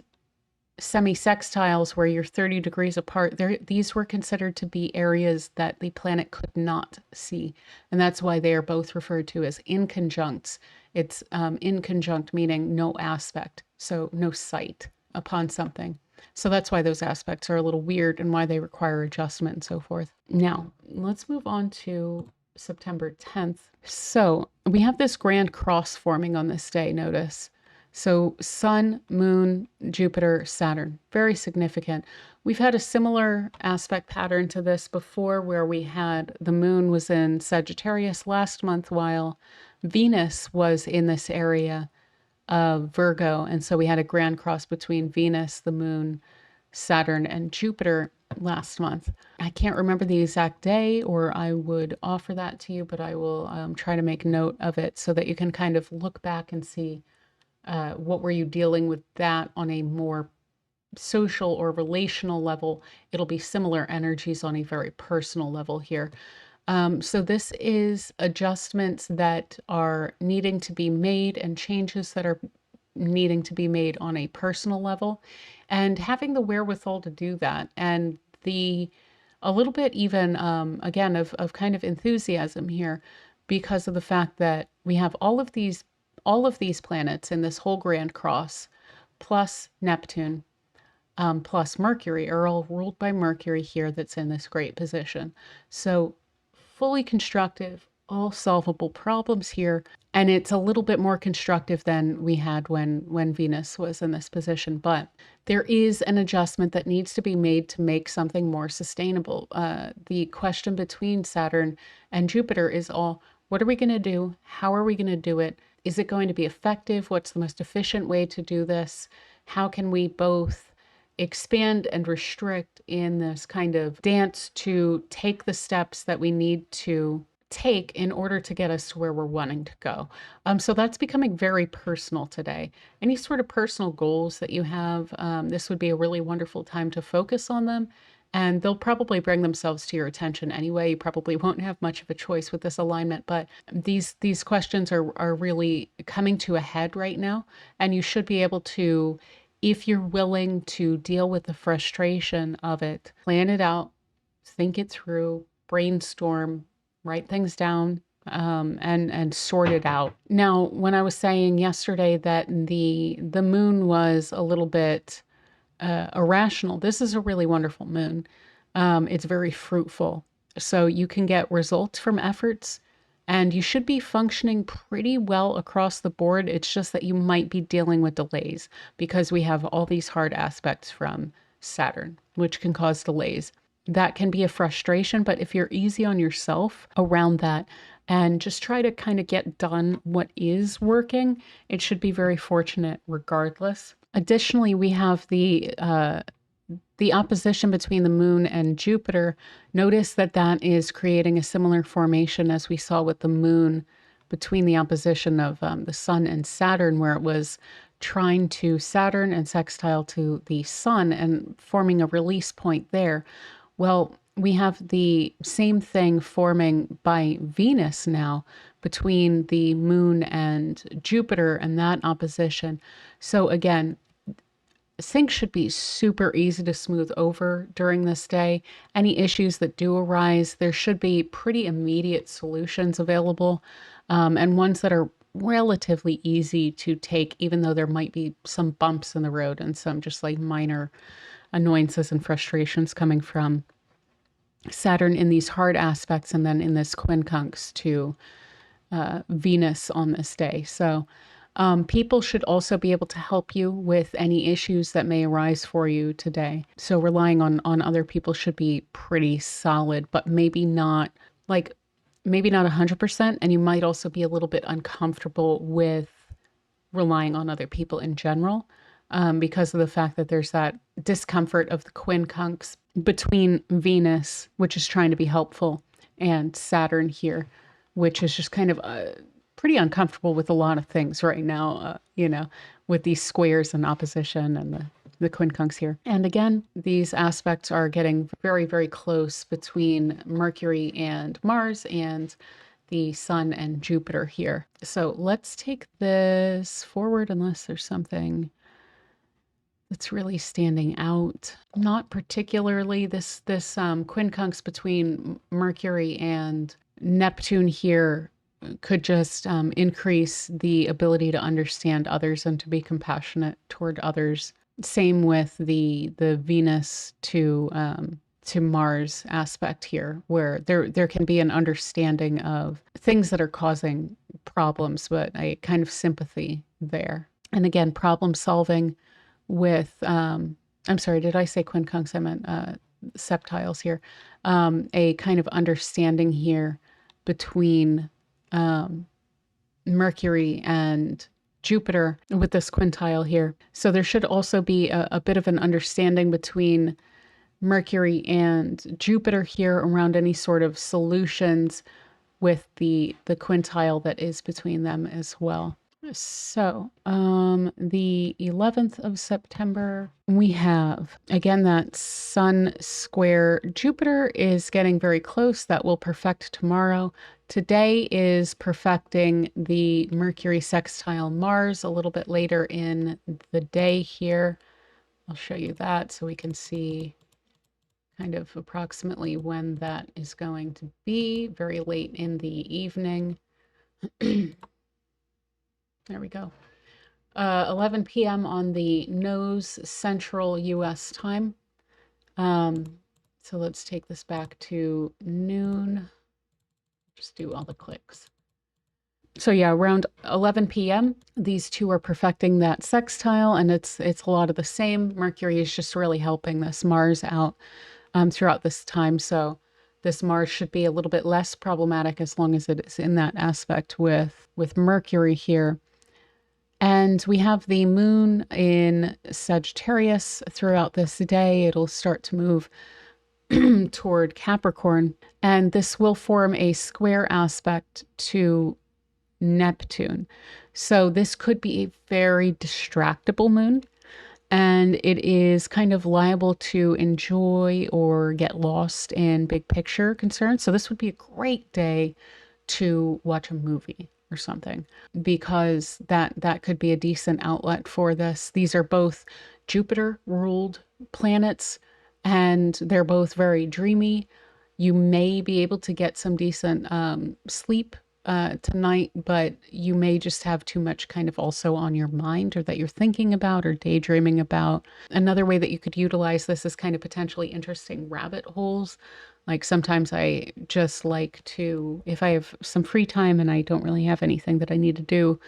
Speaker 1: semi-sextiles where you're 30 degrees apart, these were considered to be areas that the planet could not see. And that's why they are both referred to as inconjuncts. It's inconjunct meaning no aspect, so no sight upon something. So that's why those aspects are a little weird and why they require adjustment and so forth. Now, let's move on to September 10th. So we have this grand cross forming on this day, notice. So Sun, Moon, Jupiter, Saturn, very significant. We've had a similar aspect pattern to this before, where we had the Moon was in Sagittarius last month while Venus was in this area of Virgo. And so we had a grand cross between Venus, the Moon, Saturn, and Jupiter last month. I can't remember the exact day, or I would offer that to you, but I will try to make note of it so that you can kind of look back and see what were you dealing with that on a more social or relational level. It'll be similar energies on a very personal level here. So this is adjustments that are needing to be made and changes that are needing to be made on a personal level, and having the wherewithal to do that, and a little bit even again of kind of enthusiasm here, because of the fact that we have all of these planets in this whole grand cross, plus Neptune, plus Mercury, are all ruled by Mercury here, that's in this great position. So fully constructive, all solvable problems here. And it's a little bit more constructive than we had when Venus was in this position. But there is an adjustment that needs to be made to make something more sustainable. The question between Saturn and Jupiter is all, what are we going to do? How are we going to do it? Is it going to be effective? What's the most efficient way to do this? How can we both expand and restrict in this kind of dance to take the steps that we need to take in order to get us to where we're wanting to go? So that's becoming very personal today. Any sort of personal goals that you have, this would be a really wonderful time to focus on them. And they'll probably bring themselves to your attention anyway. You probably won't have much of a choice with this alignment, but these questions are really coming to a head right now. And you should be able to, if you're willing to deal with the frustration of it, plan it out, think it through, brainstorm, write things down, and sort it out. Now, when I was saying yesterday that the moon was a little bit irrational, this is a really wonderful moon. It's very fruitful, so you can get results from efforts, and you should be functioning pretty well across the board. It's just that you might be dealing with delays because we have all these hard aspects from Saturn, which can cause delays. That can be a frustration, but if you're easy on yourself around that and just try to kind of get done what is working, it should be very fortunate regardless. Additionally, we have the opposition between the moon and Jupiter. Notice that that is creating a similar formation as we saw with the moon between the opposition of the sun and Saturn, where it was trine to Saturn and sextile to the sun and forming a release point there. Well, we have the same thing forming by Venus now between the moon and Jupiter and that opposition. So again, things should be super easy to smooth over during this day. Any issues that do arise, there should be pretty immediate solutions available, and ones that are relatively easy to take, even though there might be some bumps in the road and some just like minor annoyances and frustrations coming from Saturn in these hard aspects and then in this quincunx to Venus on this day. So people should also be able to help you with any issues that may arise for you today. So relying on other people should be pretty solid, but maybe not 100%. And you might also be a little bit uncomfortable with relying on other people in general, because of the fact that there's that discomfort of the quincunx between Venus, which is trying to be helpful, and Saturn here, which is just kind of pretty uncomfortable with a lot of things right now, with these squares and opposition and the quincunx here. And again, these aspects are getting very, very close between Mercury and Mars and the Sun and Jupiter here. So let's take this forward unless there's something that's really standing out. Not particularly. This quincunx between Mercury and Neptune here could just increase the ability to understand others and to be compassionate toward others. Same with the Venus to Mars aspect here, where there can be an understanding of things that are causing problems, but a kind of sympathy there. And again, problem solving with I'm sorry, did I say quincunx? I meant septiles here. A kind of understanding here between Mercury and Jupiter with this quintile here. So there should also be a bit of an understanding between Mercury and Jupiter here around any sort of solutions with the quintile that is between them as well. So the 11th of September, we have, again, that Sun square Jupiter is getting very close. That will perfect tomorrow. Today is perfecting the Mercury sextile Mars a little bit later in the day here. I'll show you that so we can see kind of approximately when that is going to be. Very late in the evening. There we go. 11 p.m. on the nose Central U.S. time. So let's take this back to noon. Just do all the clicks. So yeah, around 11 p.m., these two are perfecting that sextile, and it's a lot of the same. Mercury is just really helping this Mars out throughout this time. So this Mars should be a little bit less problematic as long as it is in that aspect with Mercury here. And we have the moon in Sagittarius throughout this day. It'll start to move toward Capricorn, and this will form a square aspect to Neptune. So this could be a very distractible moon, and it is kind of liable to enjoy or get lost in big picture concerns. So this would be a great day to watch a movie or something, because that could be a decent outlet for this. These are both Jupiter ruled planets, and they're both very dreamy. You may be able to get some decent sleep tonight, but you may just have too much kind of also on your mind, or that you're thinking about or daydreaming about. Another way that you could utilize this is kind of potentially interesting rabbit holes. Like sometimes I just like to, if I have some free time and I don't really have anything that I need to do,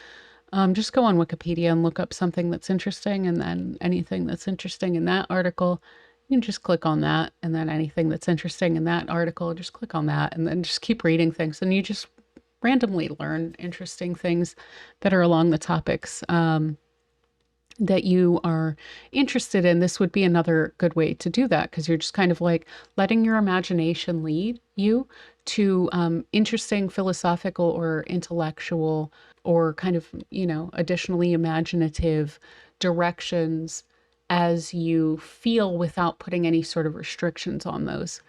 Speaker 1: just go on Wikipedia and look up something that's interesting, and then anything that's interesting in that article, you can just click on that, and then anything that's interesting in that article, just click on that, and then just keep reading things, and you just randomly learn interesting things that are along the topics that you are interested in. This would be another good way to do that, because you're just kind of like letting your imagination lead you to interesting philosophical or intellectual or kind of, additionally imaginative directions as you feel, without putting any sort of restrictions on those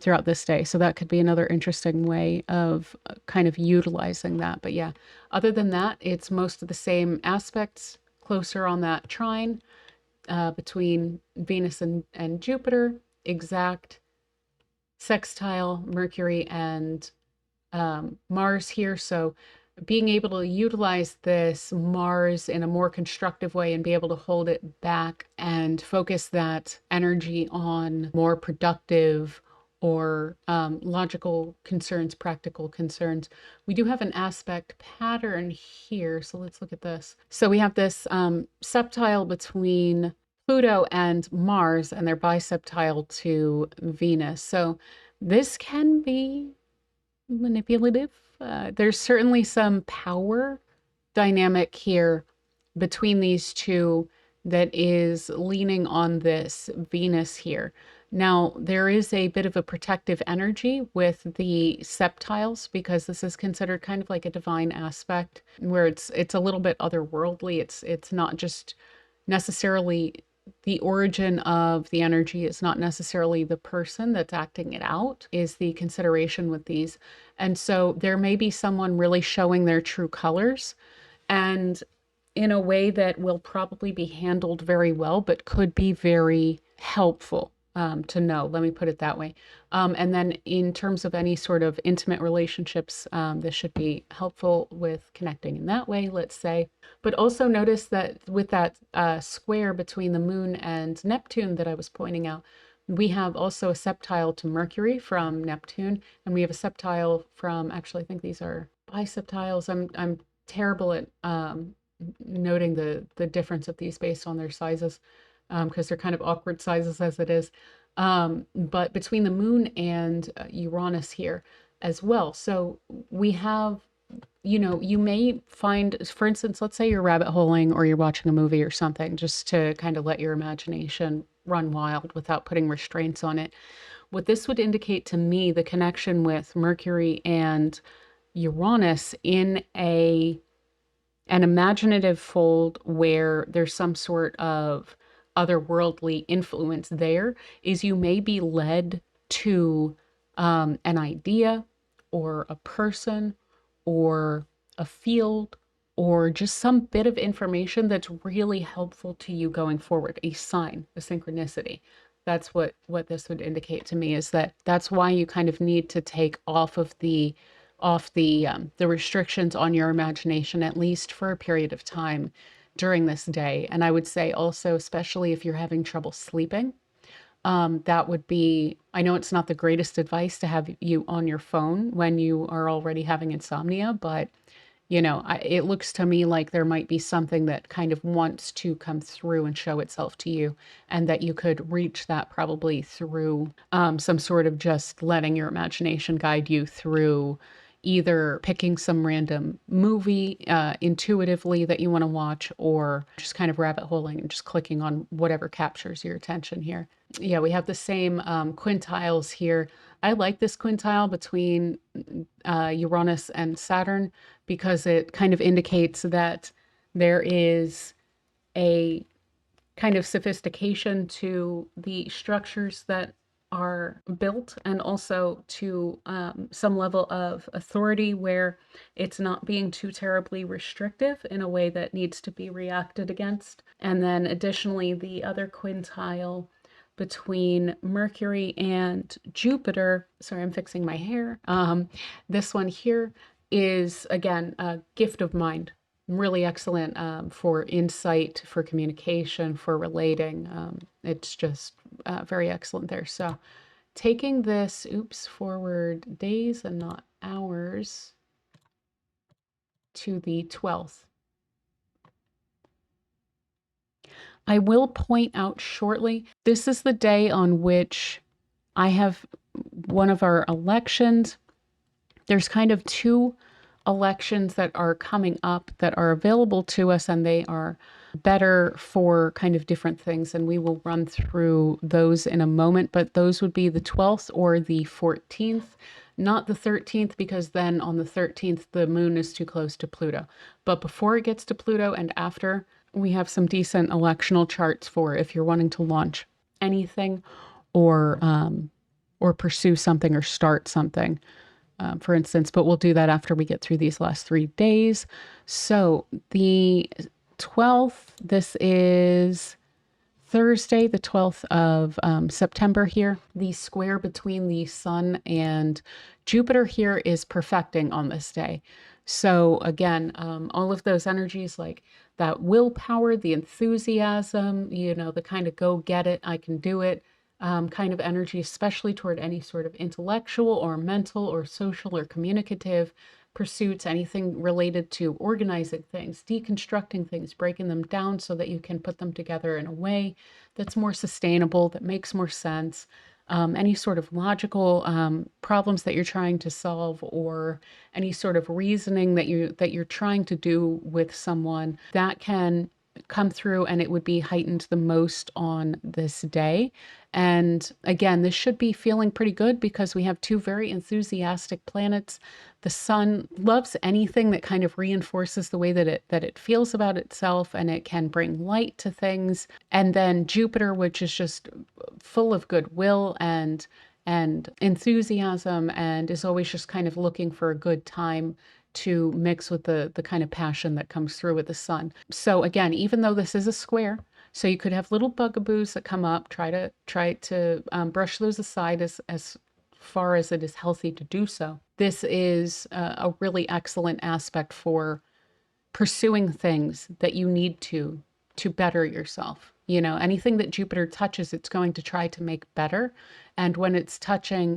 Speaker 1: throughout this day. So that could be another interesting way of kind of utilizing that. But yeah, other than that, it's most of the same aspects, closer on that trine between Venus and Jupiter, exact sextile Mercury and Mars here. So being able to utilize this Mars in a more constructive way and be able to hold it back and focus that energy on more productive or logical concerns, practical concerns. We do have an aspect pattern here. So let's look at this. So we have this septile between Pluto and Mars, and they're biseptile to Venus. So this can be manipulative. There's certainly some power dynamic here between these two that is leaning on this Venus here. Now, there is a bit of a protective energy with the septiles, because this is considered kind of like a divine aspect where it's a little bit otherworldly. It's not just necessarily the origin of the energy, is not necessarily the person that's acting it out, is the consideration with these. And so there may be someone really showing their true colors, and in a way that will probably be handled very well, but could be very helpful to know. Let me put it that way. And then in terms of any sort of intimate relationships, this should be helpful with connecting in that way, let's say. But also notice that with that square between the moon and Neptune that I was pointing out, we have also a septile to Mercury from Neptune, and we have a septile from, actually, I think these are biseptiles. I'm terrible at noting the difference of these based on their sizes, because they're kind of awkward sizes as it is. But between the moon and Uranus here as well. So we have, you may find, for instance, let's say you're rabbit holing or you're watching a movie or something, just to kind of let your imagination run wild without putting restraints on it. What this would indicate to me, the connection with Mercury and Uranus in an imaginative fold where there's some sort of otherworldly influence there, is you may be led to an idea or a person or a field or just some bit of information that's really helpful to you going forward, a sign, a synchronicity. That's what this would indicate to me, is that's why you kind of need to take off the restrictions on your imagination, at least for a period of time during this day. And I would say also, especially if you're having trouble sleeping, that would be, I know it's not the greatest advice to have you on your phone when you are already having insomnia, but it looks to me like there might be something that kind of wants to come through and show itself to you, and that you could reach that probably through some sort of just letting your imagination guide you through either picking some random movie intuitively that you want to watch, or just kind of rabbit holing and just clicking on whatever captures your attention here. Yeah, we have the same quintiles here. I like this quintile between Uranus and Saturn, because it kind of indicates that there is a kind of sophistication to the structures that are built, and also to some level of authority where it's not being too terribly restrictive in a way that needs to be reacted against. And then additionally, the other quintile between Mercury and Jupiter, sorry, I'm fixing my hair. This one here, is, again, a gift of mind. Really excellent for insight, for communication, for relating. It's just very excellent there. So taking this, forward days and not hours to the 12th. I will point out shortly, this is the day on which I have one of our elections. There's kind of two elections that are coming up that are available to us, and they are better for kind of different things. And we will run through those in a moment, but those would be the 12th or the 14th, not the 13th, because then on the 13th, the moon is too close to Pluto. But before it gets to Pluto and after, we have some decent electional charts for if you're wanting to launch anything or pursue something or start something, for instance. But we'll do that after we get through these last 3 days. So the 12th, this is Thursday, the 12th of September here. The square between the Sun and Jupiter here is perfecting on this day. So again, all of those energies, like that willpower, the enthusiasm, the kind of go get it, I can do it kind of energy, especially toward any sort of intellectual or mental or social or communicative pursuits, anything related to organizing things, deconstructing things, breaking them down so that you can put them together in a way that's more sustainable, that makes more sense. Any sort of logical problems that you're trying to solve, or any sort of reasoning that you're trying to do with someone, that can come through, and it would be heightened the most on this day. And again, this should be feeling pretty good because we have two very enthusiastic planets. The Sun loves anything that kind of reinforces the way that it feels about itself, and it can bring light to things. And then Jupiter, which is just full of goodwill and enthusiasm, and is always just kind of looking for a good time to mix with the kind of passion that comes through with the Sun. So again, even though this is a square, so you could have little bugaboos that come up, try to brush those aside as far as it is healthy to do so. This is a really excellent aspect for pursuing things that you need to better yourself. Anything that Jupiter touches, it's going to try to make better. And when it's touching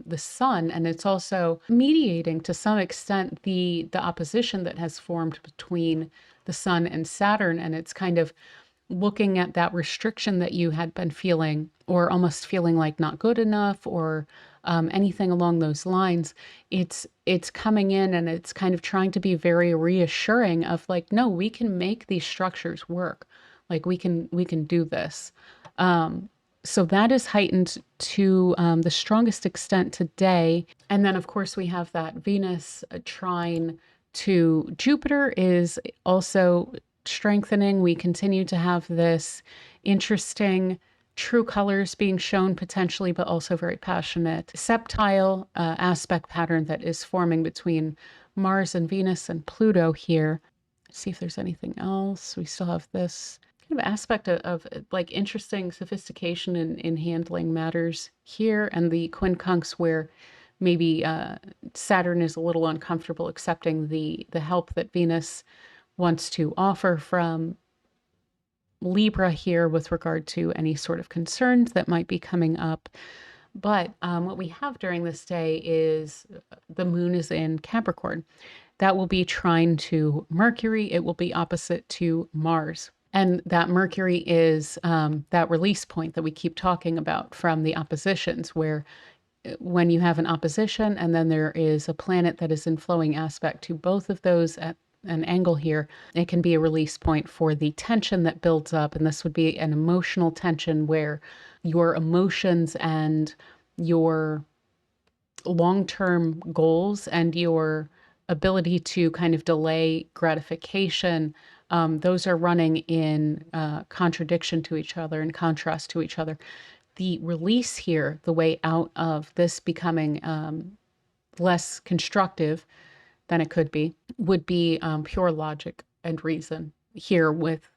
Speaker 1: the Sun, and it's also mediating to some extent the opposition that has formed between the Sun and Saturn, and it's kind of looking at that restriction that you had been feeling, or almost feeling like not good enough, or anything along those lines. It's coming in, and it's kind of trying to be very reassuring of like, no, we can make these structures work. Like we can do this. So that is heightened to the strongest extent today. And then of course we have that Venus trine to Jupiter is also strengthening. We continue to have this interesting true colors being shown potentially, but also very passionate septile aspect pattern that is forming between Mars and Venus and Pluto here. Let's see if there's anything else. We still have this kind of aspect of like interesting sophistication in handling matters here, and the quincunx where maybe Saturn is a little uncomfortable accepting the help that Venus wants to offer from Libra here with regard to any sort of concerns that might be coming up. But what we have during this day is the moon is in Capricorn. That will be trine to Mercury. It will be opposite to Mars. And that Mercury is that release point that we keep talking about from the oppositions, where when you have an opposition and then there is a planet that is in flowing aspect to both of those at an angle here, it can be a release point for the tension that builds up. And this would be an emotional tension where your emotions and your long-term goals and your ability to kind of delay gratification, those are running in contradiction to each other, in contrast to each other. The release here, the way out of this becoming less constructive than it could be, would be pure logic and reason here, with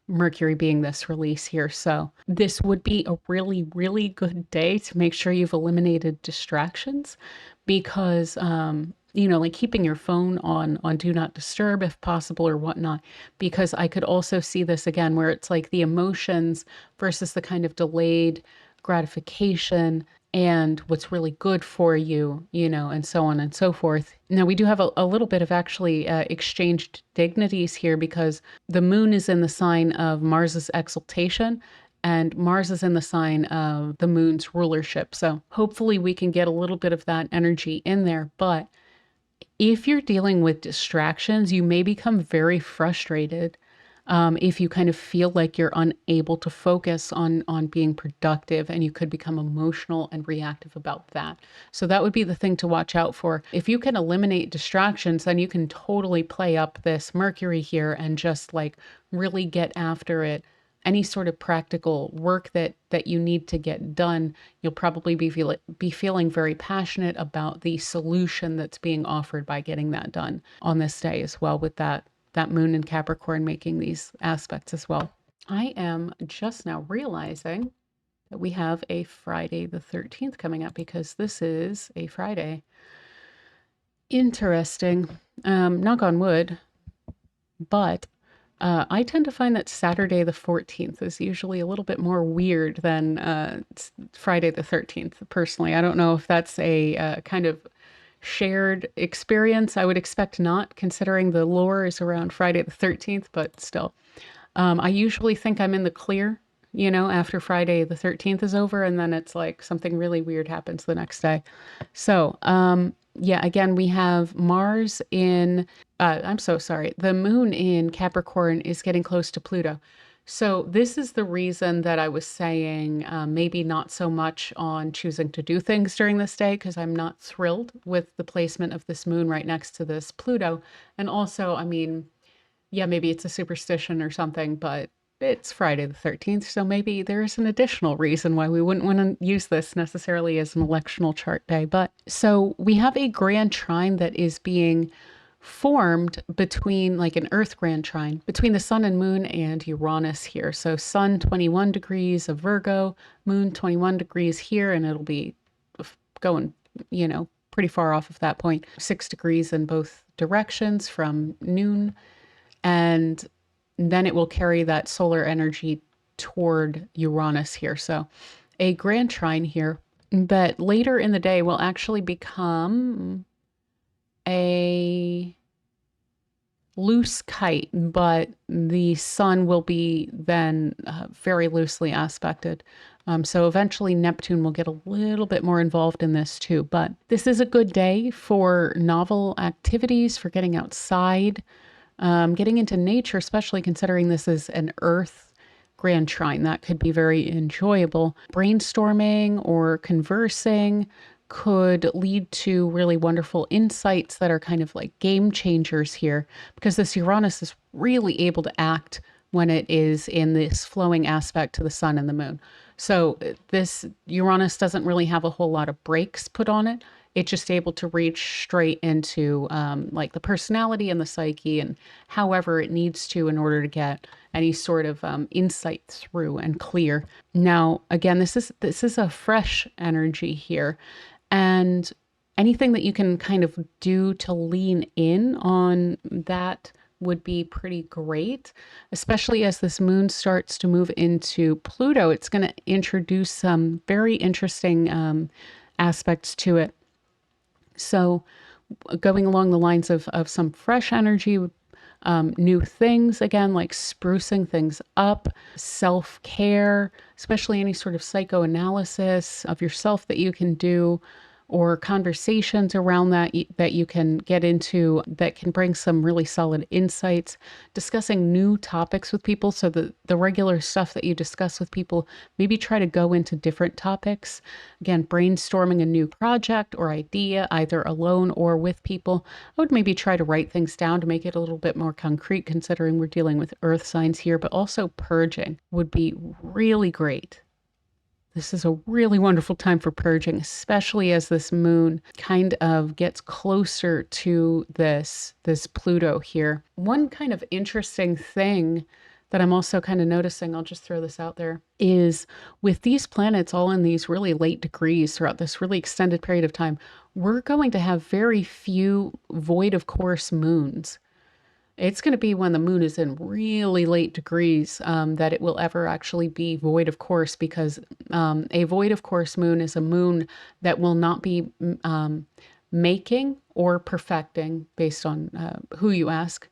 Speaker 1: Mercury being this release here. So this would be a really, really good day to make sure you've eliminated distractions, because like keeping your phone on do not disturb if possible or whatnot, because I could also see this again where it's like the emotions versus the kind of delayed gratification and what's really good for you, and so on and so forth. Now, we do have a little bit of actually exchanged dignities here because the moon is in the sign of Mars's exaltation, and Mars is in the sign of the moon's rulership. So hopefully we can get a little bit of that energy in there. But if you're dealing with distractions, you may become very frustrated if you kind of feel like you're unable to focus on being productive, and you could become emotional and reactive about that. So that would be the thing to watch out for. If you can eliminate distractions, then you can totally play up this Mercury here and just like really get after it. Any sort of practical work that you need to get done, you'll probably be feeling very passionate about the solution that's being offered by getting that done on this day as well, with that moon in Capricorn making these aspects as well. I am just now realizing that we have a Friday the 13th coming up because this is a Friday. Interesting. Knock on wood, but I tend to find that Saturday the 14th is usually a little bit more weird than Friday the 13th, personally. I don't know if that's a kind of shared experience. I would expect not, considering the lore is around Friday the 13th, but still. I usually think I'm in the clear, after Friday the 13th is over, and then it's like something really weird happens the next day. So, yeah, again, we have Mars in, I'm so sorry, the moon in Capricorn is getting close to Pluto. So this is the reason that I was saying maybe not so much on choosing to do things during this day, because I'm not thrilled with the placement of this moon right next to this Pluto. And also, I mean, yeah, maybe it's a superstition or something, but it's Friday the 13th, so maybe there's an additional reason why we wouldn't want to use this necessarily as an electional chart day. But so we have a grand trine that is being formed between, like an Earth grand trine, between the sun and moon and Uranus here. So sun 21 degrees of Virgo, moon 21 degrees here, and it'll be going, pretty far off of that point, 6 degrees in both directions from noon. And then it will carry that solar energy toward Uranus here. So a grand trine here, but later in the day will actually become a loose kite, but the sun will be then very loosely aspected. So eventually Neptune will get a little bit more involved in this too. But this is a good day for novel activities, for getting outside, getting into nature, especially considering this is an Earth grand trine. That could be very enjoyable. Brainstorming or conversing could lead to really wonderful insights that are kind of like game changers here, because this Uranus is really able to act when it is in this flowing aspect to the sun and the moon. So this Uranus doesn't really have a whole lot of brakes put on it. It's just able to reach straight into like the personality and the psyche and however it needs to in order to get any sort of insight through and clear. Now, again, this is a fresh energy here, and anything that you can kind of do to lean in on that would be pretty great, especially as this moon starts to move into Pluto. It's going to introduce some very interesting aspects to it. So going along the lines of some fresh energy, new things, again, like sprucing things up, self-care, especially any sort of psychoanalysis of yourself that you can do, or conversations around that you can get into that can bring some really solid insights, discussing new topics with people. So the regular stuff that you discuss with people, maybe try to go into different topics. Again, brainstorming a new project or idea, either alone or with people. I would maybe try to write things down to make it a little bit more concrete, considering we're dealing with earth signs here, but also purging would be really great. This is a really wonderful time for purging, especially as this moon kind of gets closer to this Pluto here. One kind of interesting thing that I'm also kind of noticing, I'll just throw this out there, is with these planets all in these really late degrees throughout this really extended period of time, we're going to have very few void of course moons. It's going to be when the moon is in really late degrees that it will ever actually be void of course, because a void of course moon is a moon that will not be making or perfecting, based on who you ask,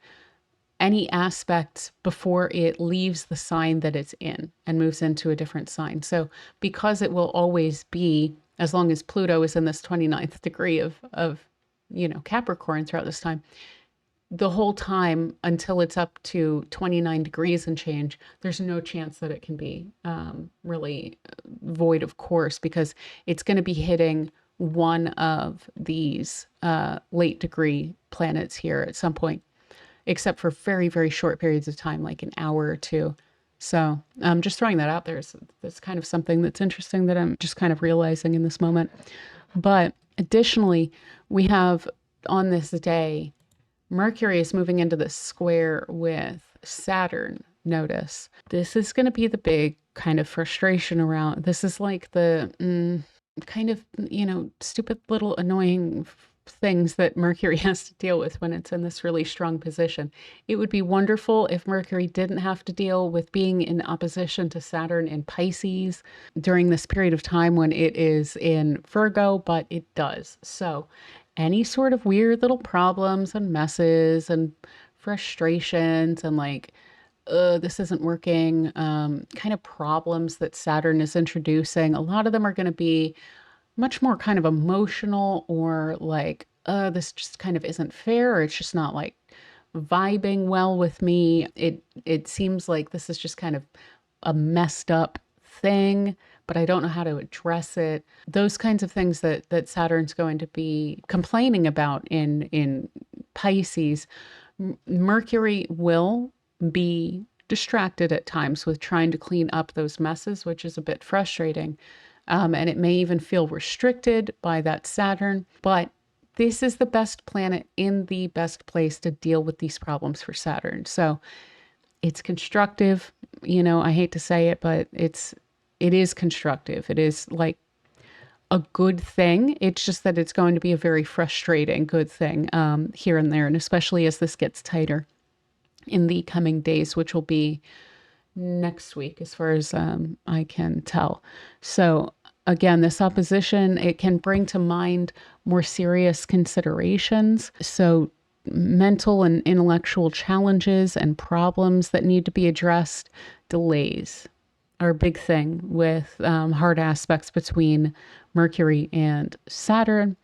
Speaker 1: any aspects before it leaves the sign that it's in and moves into a different sign. So because it will always be, as long as Pluto is in this 29th degree of Capricorn throughout this time, the whole time until it's up to 29 degrees and change, there's no chance that it can be really void of course, because it's going to be hitting one of these late degree planets here at some point, except for very, very short periods of time, like an hour or two. So just throwing that out there. That's kind of something that's interesting that I'm just kind of realizing in this moment. But additionally, we have on this day, Mercury is moving into this square with Saturn. Notice this is going to be the big kind of frustration around. This is like the kind of, stupid little annoying things that Mercury has to deal with when it's in this really strong position. It would be wonderful if Mercury didn't have to deal with being in opposition to Saturn in Pisces during this period of time when it is in Virgo, but it does. So any sort of weird little problems and messes and frustrations and like, this isn't working, kind of problems that Saturn is introducing, a lot of them are going to be much more kind of emotional, or like, this just kind of isn't fair, or it's just not like vibing well with me. It seems like this is just kind of a messed up thing, but I don't know how to address it. Those kinds of things that Saturn's going to be complaining about in Pisces. Mercury will be distracted at times with trying to clean up those messes, which is a bit frustrating. And it may even feel restricted by that Saturn, but this is the best planet in the best place to deal with these problems for Saturn. So it's constructive. I hate to say it, but it is constructive. It is like a good thing. It's just that it's going to be a very frustrating good thing here and there, and especially as this gets tighter in the coming days, which will be next week, as far as I can tell. So again, this opposition, it can bring to mind more serious considerations. So mental and intellectual challenges and problems that need to be addressed, delays are a big thing with hard aspects between Mercury and Saturn.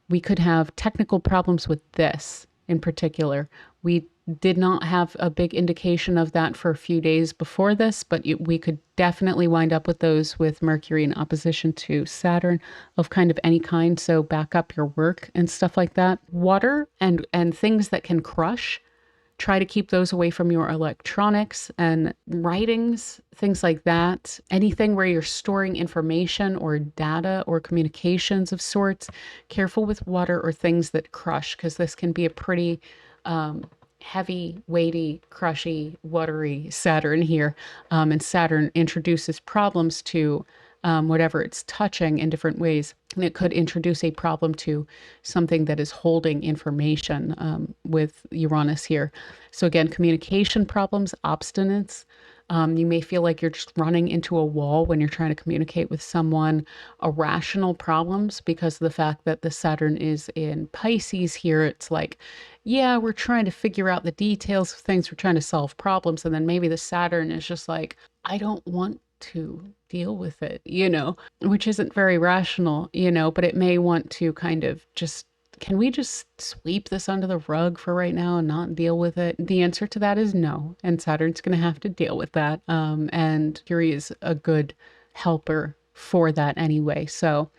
Speaker 1: We could have technical problems with this in particular. We did not have a big indication of that for a few days before this, but we could definitely wind up with those with Mercury in opposition to Saturn of kind of any kind. So back up your work and stuff like that. Water and things that can crush, try to keep those away from your electronics and writings, things like that. Anything where you're storing information or data or communications of sorts, careful with water or things that crush, because this can be a pretty heavy, weighty, crushy, watery Saturn here. And Saturn introduces problems to whatever it's touching in different ways. And it could introduce a problem to something that is holding information with Uranus here. So again, communication problems, obstinance. You may feel like you're just running into a wall when you're trying to communicate with someone. Irrational problems because of the fact that the Saturn is in Pisces here. It's like, yeah, we're trying to figure out the details of things. We're trying to solve problems. And then maybe the Saturn is just like, I don't want to deal with it, which isn't very rational, but it may want to kind of just, can we just sweep this under the rug for right now and not deal with it? The answer to that is no. And Saturn's going to have to deal with that. And Mercury is a good helper for that anyway. So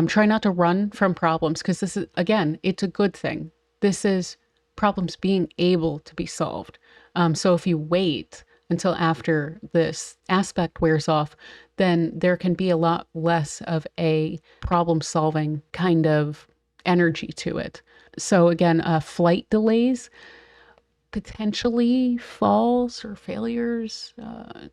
Speaker 1: try not to run from problems, because this is, again, it's a good thing. This is problems being able to be solved. So if you wait until after this aspect wears off, then there can be a lot less of a problem-solving kind of energy to it. So again, flight delays, potentially falls or failures,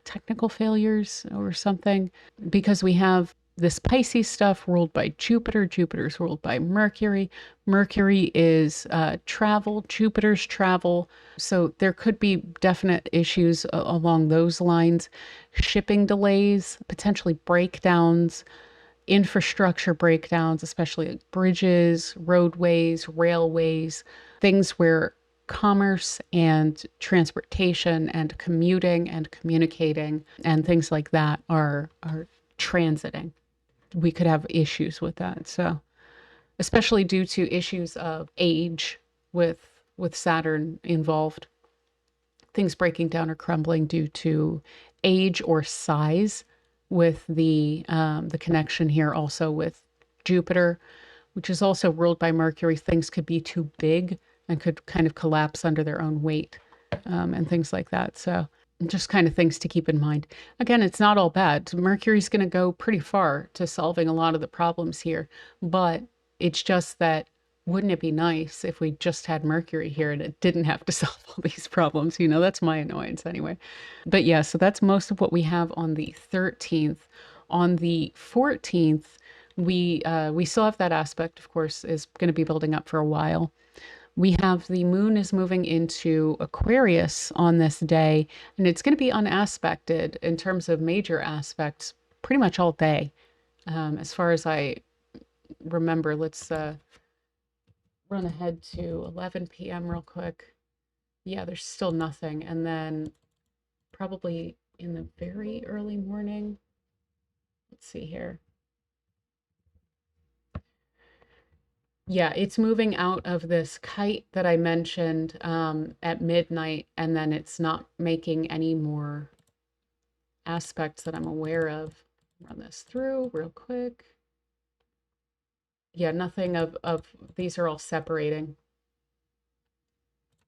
Speaker 1: technical failures or something, because we have this Pisces stuff ruled by Jupiter. Jupiter's ruled by Mercury. Mercury is travel, Jupiter's travel. So there could be definite issues along those lines. Shipping delays, potentially breakdowns, infrastructure breakdowns, especially like bridges, roadways, railways, things where commerce and transportation and commuting and communicating and things like that are transiting. We could have issues with that. So, especially due to issues of age with Saturn involved, things breaking down or crumbling due to age or size, with the connection here also with Jupiter, which is also ruled by Mercury. Things could be too big and could kind of collapse under their own weight, and things like that. So just kind of things to keep in mind. Again, it's not all bad. Mercury's going to go pretty far to solving a lot of the problems here, but it's just that, wouldn't it be nice if we just had Mercury here and it didn't have to solve all these problems? You know, that's my annoyance anyway. But yeah, so that's most of what we have on the 13th. On the 14th, we still have that aspect, of course, is going to be building up for a while. We have the moon is moving into Aquarius on this day, and it's going to be unaspected in terms of major aspects pretty much all day. As far as I remember, let's run ahead to 11 p.m. real quick. Yeah, there's still nothing. And then probably in the very early morning, let's see here. Yeah, it's moving out of this kite that I mentioned at midnight, and then it's not making any more aspects that I'm aware of. Run this through real quick. Yeah, nothing of these are all separating.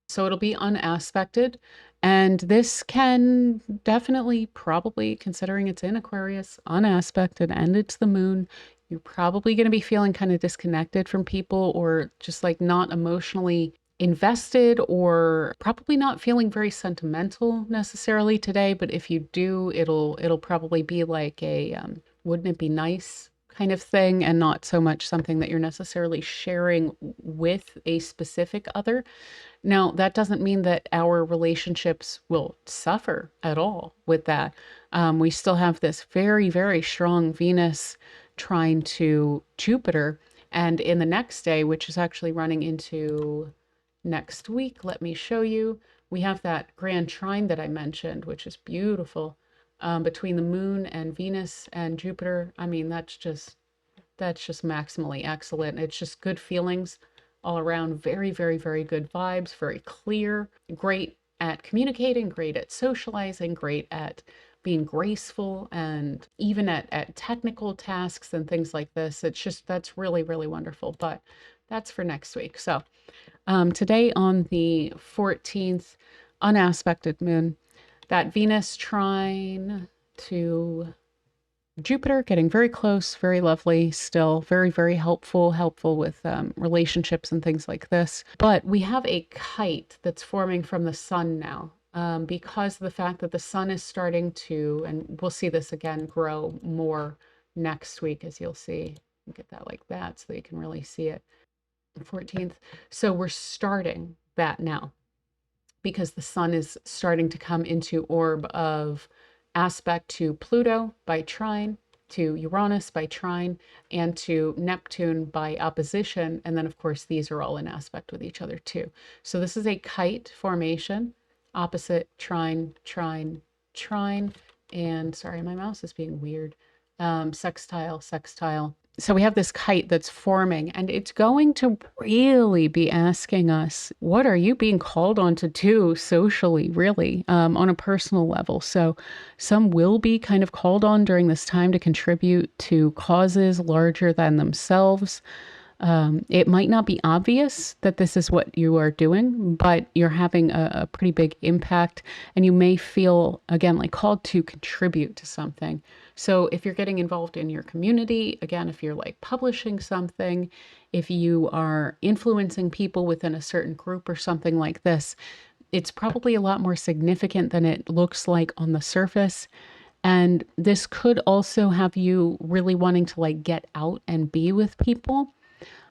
Speaker 1: So it'll be unaspected. And this can definitely, probably, considering it's in Aquarius, unaspected, and it's the moon, you're probably going to be feeling kind of disconnected from people, or just like not emotionally invested, or probably not feeling very sentimental necessarily today. But if you do, it'll probably be like a wouldn't it be nice kind of thing, and not so much something that you're necessarily sharing with a specific other. Now, that doesn't mean that our relationships will suffer at all with that. We still have this very, very strong Venus trine to Jupiter. And in the next day, which is actually running into next week, let me show you, we have that grand trine that I mentioned, which is beautiful, between the moon and Venus and Jupiter. I mean, that's just maximally excellent. It's just good feelings all around. Very, very, very good vibes, very clear, great at communicating, great at socializing, great at being graceful, and even at technical tasks and things like this. It's just, that's really, really wonderful. But that's for next week. So today on the 14th, unaspected moon, that Venus trine to Jupiter, getting very close, very lovely, still very, very helpful with relationships and things like this. But we have a kite that's forming from the sun now, because of the fact that the sun is starting to, and we'll see this again grow more next week, as you'll see. Get that like that so that you can really see it. 14th. So we're starting that now, because the sun is starting to come into orb of aspect to Pluto by trine, to Uranus by trine, and to Neptune by opposition. And then, of course, these are all in aspect with each other too. So this is a kite formation, opposite trine, trine, trine, and sorry, my mouse is being weird. Sextile, sextile. So we have this kite that's forming, and it's going to really be asking us, what are you being called on to do socially, really, on a personal level? So some will be kind of called on during this time to contribute to causes larger than themselves. It might not be obvious that this is what you are doing, but you're having a pretty big impact, and you may feel, again, like called to contribute to something. So if you're getting involved in your community, again, if you're like publishing something, if you are influencing people within a certain group or something like this, it's probably a lot more significant than it looks like on the surface. And this could also have you really wanting to like get out and be with people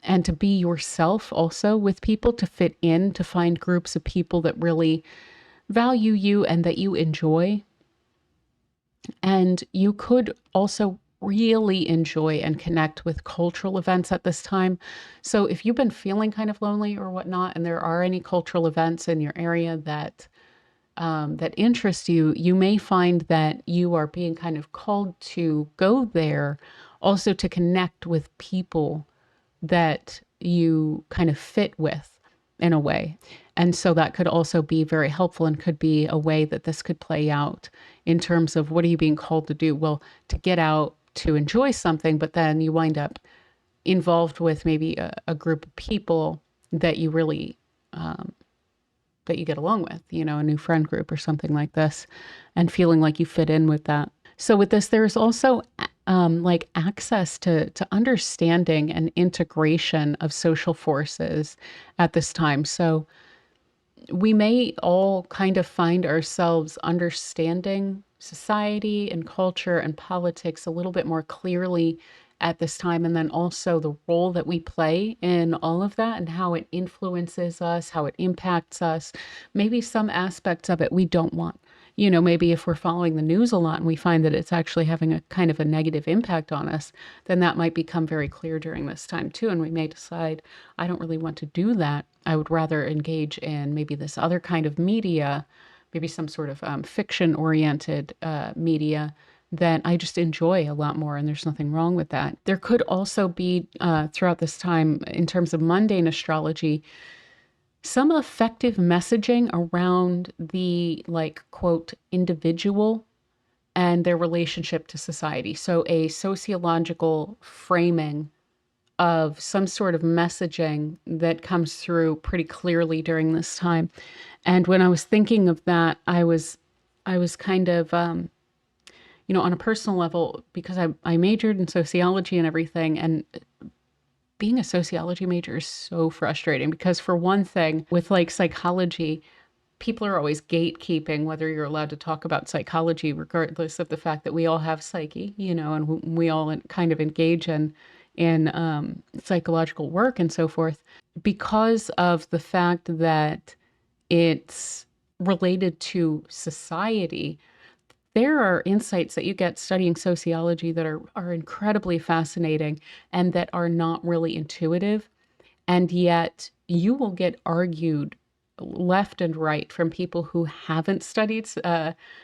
Speaker 1: and to be yourself also with people, to fit in, to find groups of people that really value you and that you enjoy. And you could also really enjoy and connect with cultural events at this time. So if you've been feeling kind of lonely or whatnot, and there are any cultural events in your area that that interest you, you may find that you are being kind of called to go there, also to connect with people that you kind of fit with in a way. And so that could also be very helpful and could be a way that this could play out in terms of what are you being called to do? Well, to get out to enjoy something, but then you wind up involved with maybe a group of people that you really that you get along with, you know, a new friend group or something like this, and feeling like you fit in with that. So with this, there's also like access to understanding and integration of social forces at this time. So we may all kind of find ourselves understanding society and culture and politics a little bit more clearly at this time. And then also the role that we play in all of that and how it influences us, how it impacts us. Maybe some aspects of it we don't want. You know, maybe if we're following the news a lot and we find that it's actually having a kind of a negative impact on us, then that might become very clear during this time too. And we may decide, I don't really want to do that. I would rather engage in maybe this other kind of media, maybe some sort of fiction-oriented media that I just enjoy a lot more, and there's nothing wrong with that. There could also be, throughout this time, in terms of mundane astrology, some effective messaging around the, like, quote, individual and their relationship to society. So a sociological framing of some sort of messaging that comes through pretty clearly during this time. And when I was thinking of that, I was kind of, you know, on a personal level, because I majored in sociology and everything, and being a sociology major is so frustrating because, for one thing, with like psychology, people are always gatekeeping whether you're allowed to talk about psychology, regardless of the fact that we all have psyche, you know, and we all kind of engage in psychological work and so forth, because of the fact that it's related to society. There are insights that you get studying sociology that are incredibly fascinating and that are not really intuitive. And yet you will get argued left and right from people who haven't studied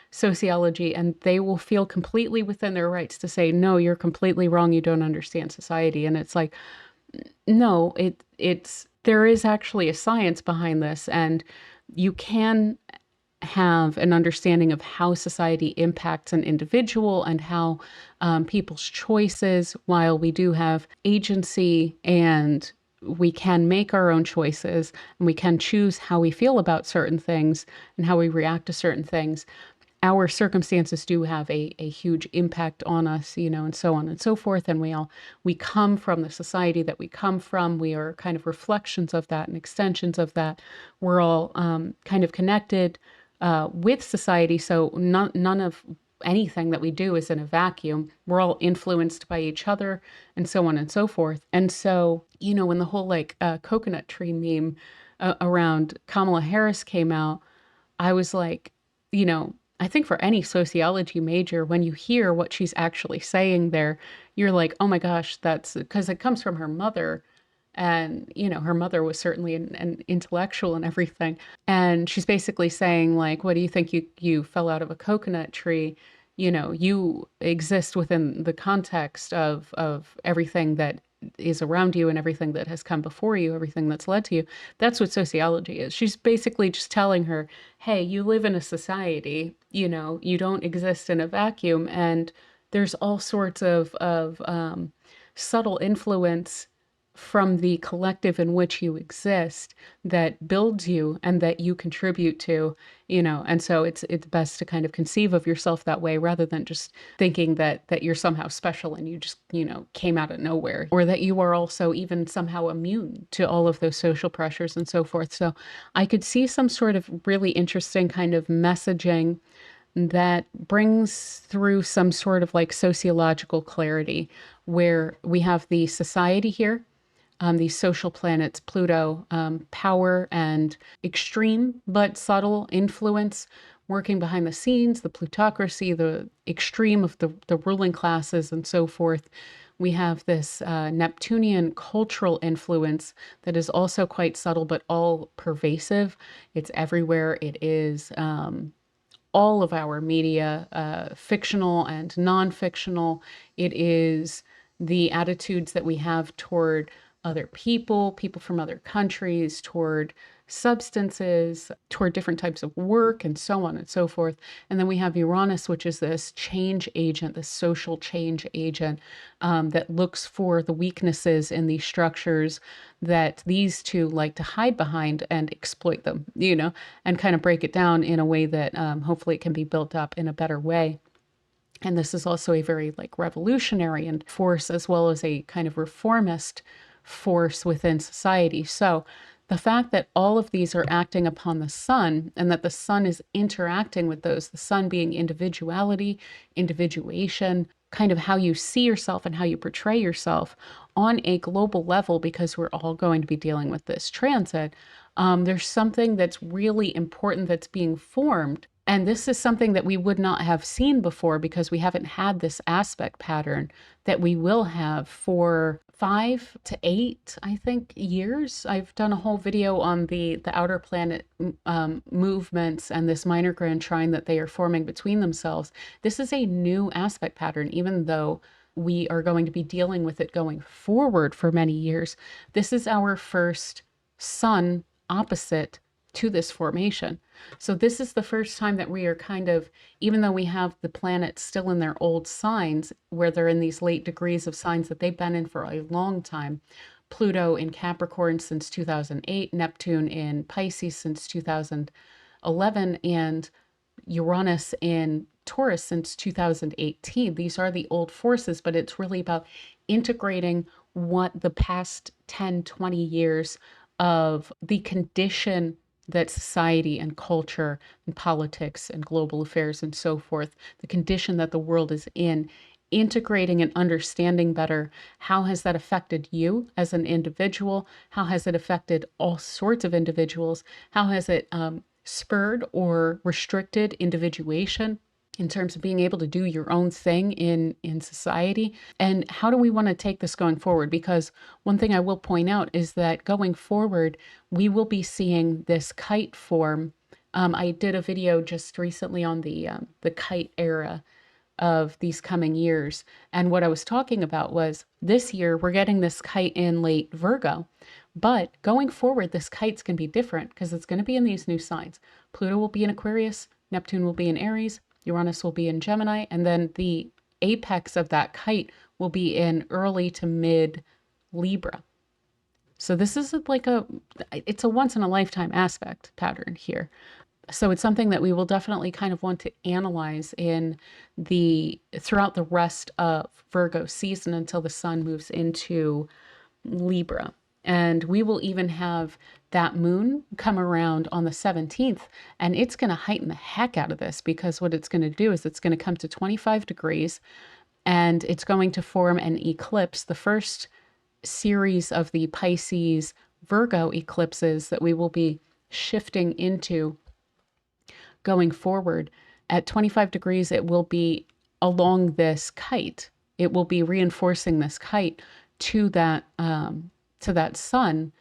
Speaker 1: sociology, and they will feel completely within their rights to say, no, you're completely wrong. You don't understand society. And it's like, no, it's there is actually a science behind this, and you can have an understanding of how society impacts an individual and how people's choices, while we do have agency and we can make our own choices and we can choose how we feel about certain things and how we react to certain things, our circumstances do have a huge impact on us, you know, and so on and so forth. And we come from the society that we come from. We are kind of reflections of that and extensions of that. We're all kind of connected with society. So none of anything that we do is in a vacuum. We're all influenced by each other and so on and so forth. And so, you know, when the whole like coconut tree meme around Kamala Harris came out, I was like, you know, I think for any sociology major, when you hear what she's actually saying there, you're like, oh my gosh, that's because it comes from her mother. And, you know, her mother was certainly an intellectual and everything. And she's basically saying, like, what do you think you fell out of a coconut tree? You know, you exist within the context of everything that is around you and everything that has come before you, everything that's led to you. That's what sociology is. She's basically just telling her, hey, you live in a society, you know, you don't exist in a vacuum. And there's all sorts of subtle influence from the collective in which you exist that builds you and that you contribute to, and so it's best to kind of conceive of yourself that way rather than just thinking that you're somehow special and you just, came out of nowhere, or that you are also even somehow immune to all of those social pressures and so forth. So I could see some sort of really interesting kind of messaging that brings through some sort of like sociological clarity, where we have the society here, these social planets, Pluto, power and extreme but subtle influence working behind the scenes, the plutocracy, the extreme of the ruling classes, and so forth. We have this Neptunian cultural influence that is also quite subtle but all pervasive. It's everywhere. It is all of our media, fictional and non-fictional. It is the attitudes that we have toward other people, people from other countries, toward substances, toward different types of work, and so on and so forth. And then we have Uranus, which is this change agent, this social change agent, that looks for the weaknesses in these structures that these two like to hide behind and exploit them, and kind of break it down in a way that hopefully it can be built up in a better way. And this is also a very like revolutionary and force, as well as a kind of reformist force within society. So the fact that all of these are acting upon the sun, and that the sun is interacting with those, the sun being individuality, individuation, kind of how you see yourself and how you portray yourself on a global level, because we're all going to be dealing with this transit. There's something that's really important that's being formed. And this is something that we would not have seen before, because we haven't had this aspect pattern that we will have for 5 to 8, I think, years. I've done a whole video on the outer planet movements and this minor grand trine that they are forming between themselves. This is a new aspect pattern, even though we are going to be dealing with it going forward for many years. This is our first sun opposite to this formation. So this is the first time that we are kind of, even though we have the planets still in their old signs, where they're in these late degrees of signs that they've been in for a long time. Pluto in Capricorn since 2008, Neptune in Pisces since 2011, and Uranus in Taurus since 2018. These are the old forces, but it's really about integrating what the past 10, 20 years of the condition that society and culture and politics and global affairs and so forth, the condition that the world is in, integrating and understanding better. How has that affected you as an individual? How has it affected all sorts of individuals? How has it spurred or restricted individuation in terms of being able to do your own thing in society? And how do we want to take this going forward? Because one thing I will point out is that going forward, we will be seeing this kite form. I did a video just recently on the kite era of these coming years. And what I was talking about was this year, we're getting this kite in late Virgo. But going forward, this kite's going to be different because it's going to be in these new signs. Pluto will be in Aquarius, Neptune will be in Aries, Uranus will be in Gemini, and then the apex of that kite will be in early to mid Libra. So this is it's a once in a lifetime aspect pattern here. So it's something that we will definitely kind of want to analyze throughout the rest of Virgo season until the sun moves into Libra. And we will even have that moon come around on the 17th, and it's going to heighten the heck out of this, because what it's going to do is it's going to come to 25 degrees and it's going to form an eclipse, the first series of the Pisces Virgo eclipses that we will be shifting into going forward. At 25 degrees, it will be along this kite. It will be reinforcing this kite to that sun,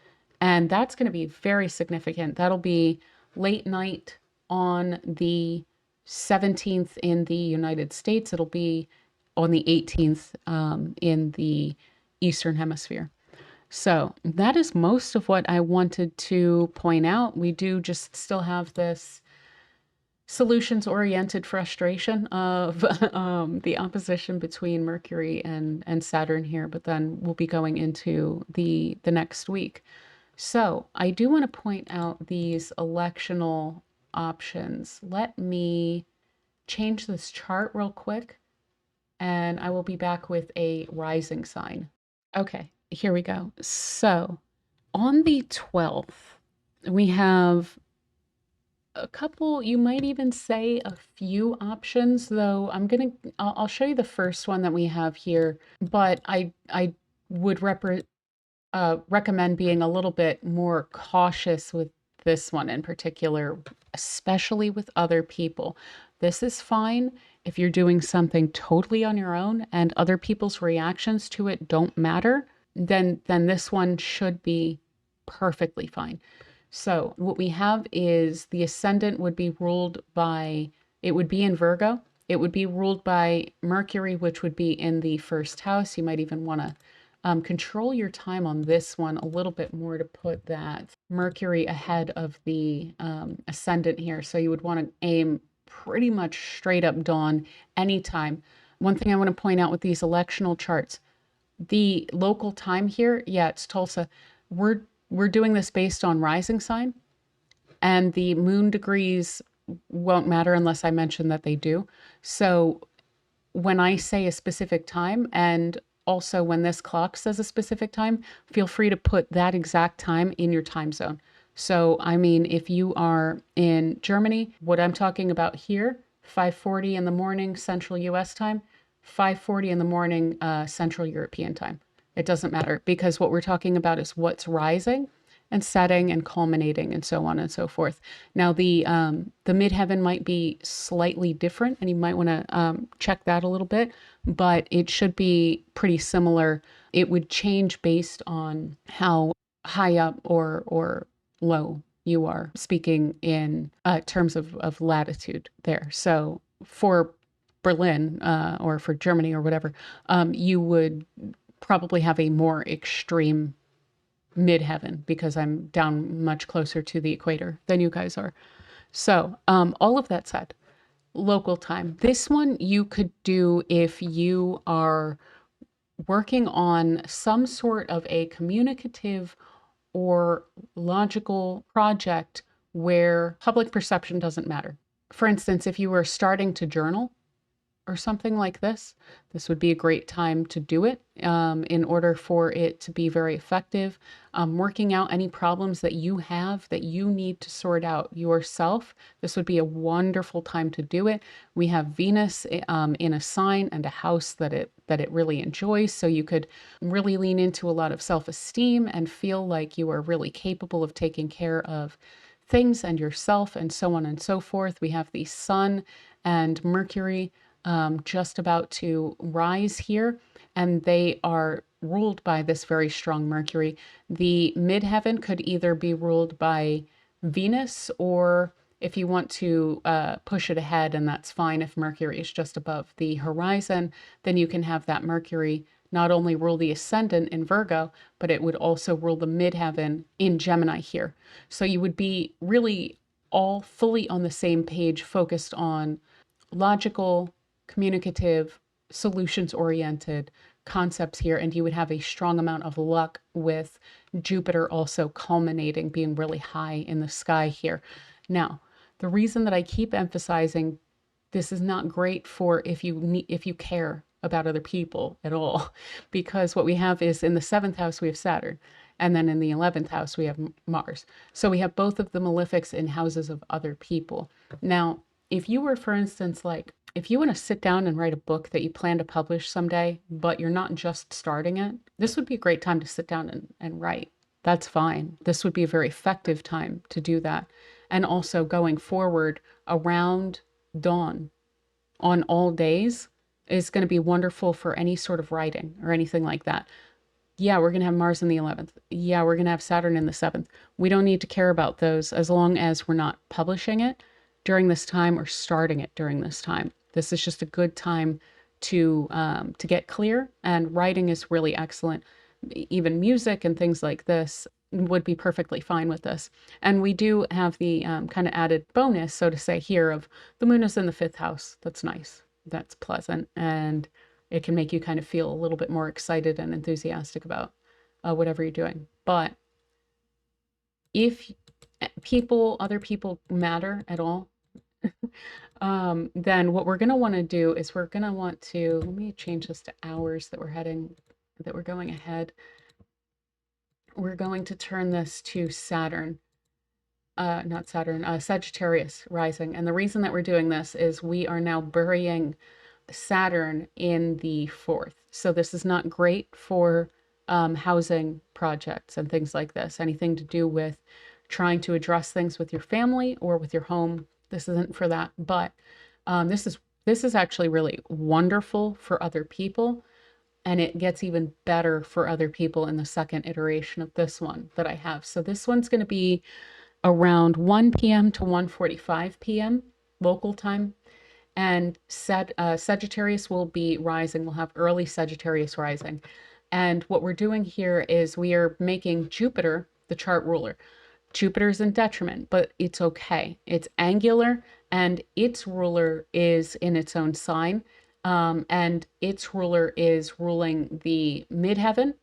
Speaker 1: and that's going to be very significant. That'll be late night on the 17th in the United States. It'll be on the 18th in the Eastern Hemisphere. So that is most of what I wanted to point out. We do just still have this solutions-oriented frustration of the opposition between Mercury and Saturn here, but then we'll be going into the next week. So I do want to point out these electional options. Let me change this chart real quick, and I will be back with a rising sign. Okay, here we go. So on the 12th, we have a couple, you might even say a few options, though I'll show you the first one that we have here, but I would recommend being a little bit more cautious with this one in particular, especially with other people. This is fine if you're doing something totally on your own and other people's reactions to it don't matter, then this one should be perfectly fine. So what we have is the ascendant would be ruled by, it would be in Virgo. It would be ruled by Mercury, which would be in the first house. You might even want to control your time on this one a little bit more to put that Mercury ahead of the ascendant here. So you would want to aim pretty much straight up dawn anytime. One thing I want to point out with these electional charts, the local time here, yeah, it's Tulsa. We're doing this based on rising sign, and the moon degrees won't matter unless I mention that they do. So when I say a specific time, and also when this clock says a specific time, feel free to put that exact time in your time zone. So, I mean, if you are in Germany, what I'm talking about here, 5:40 in the morning Central US time, 5:40 in the morning Central European time. It doesn't matter, because what we're talking about is what's rising and setting and culminating and so on and so forth. Now the midheaven might be slightly different, and you might want to check that a little bit, but it should be pretty similar. It would change based on how high up or low you are, speaking in terms of latitude there. So for Berlin or for Germany or whatever, you would probably have a more extreme midheaven, because I'm down much closer to the equator than you guys are. So all of that said, local time. This one you could do if you are working on some sort of a communicative or logical project where public perception doesn't matter. For instance, if you were starting to journal or something like this would be a great time to do it in order for it to be very effective. Working out any problems that you have that you need to sort out yourself, this would be a wonderful time to do it. We have Venus in a sign and a house that it really enjoys, so you could really lean into a lot of self-esteem and feel like you are really capable of taking care of things and yourself and so on and so forth. We have the Sun and Mercury just about to rise here, and they are ruled by this very strong Mercury. The midheaven could either be ruled by Venus, or if you want to push it ahead, and that's fine if Mercury is just above the horizon, then you can have that Mercury not only rule the ascendant in Virgo, but it would also rule the midheaven in Gemini here. So you would be really all fully on the same page, focused on logical, communicative, solutions-oriented concepts here, and you would have a strong amount of luck with Jupiter also culminating, being really high in the sky here. Now, the reason that I keep emphasizing this is not great for if you care about other people at all, because what we have is in the 7th house we have Saturn, and then in the 11th house we have Mars. So we have both of the malefics in houses of other people. Now, if you were, for instance, like, if you want to sit down and write a book that you plan to publish someday, but you're not just starting it, this would be a great time to sit down and write. That's fine. This would be a very effective time to do that. And also going forward around dawn on all days is going to be wonderful for any sort of writing or anything like that. Yeah, we're going to have Mars in the 11th. Yeah, we're going to have Saturn in the 7th. We don't need to care about those as long as we're not publishing it during this time or starting it during this time. This is just a good time to get clear, and writing is really excellent. Even music and things like this, would be perfectly fine with this. And we do have the kind of added bonus, so to say, here of the moon is in the fifth house. That's nice. That's pleasant. And it can make you kind of feel a little bit more excited and enthusiastic about whatever you're doing. But if other people matter at all, then what we're going to want to do is we're going to want to, let me change this to hours that we're going ahead. We're going to turn this to Saturn, not Saturn, Sagittarius rising. And the reason that we're doing this is we are now burying Saturn in the fourth. So this is not great for housing projects and things like this, anything to do with trying to address things with your family or with your home. This isn't for that, but this is actually really wonderful for other people. And it gets even better for other people in the second iteration of this one that I have. So this one's going to be around 1 p.m. to 1:45 p.m. local time. And Sagittarius will be rising. We'll have early Sagittarius rising. And what we're doing here is we are making Jupiter the chart ruler. Jupiter's in detriment, but it's okay. It's angular and its ruler is in its own sign. And its ruler is ruling the midheaven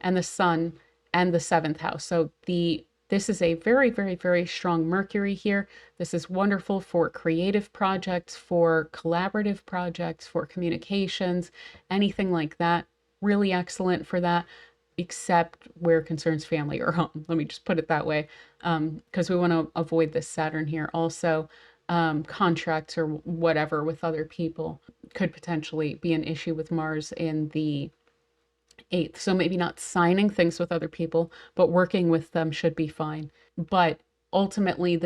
Speaker 1: and the sun and the seventh house. So this is a very, very, very strong Mercury here. This is wonderful for creative projects, for collaborative projects, for communications, anything like that. Really excellent for that, except where it concerns family or home. Let me just put it that way, because we want to avoid this Saturn here. Also, contracts or whatever with other people could potentially be an issue with Mars in the 8th. So maybe not signing things with other people, but working with them should be fine. But ultimately,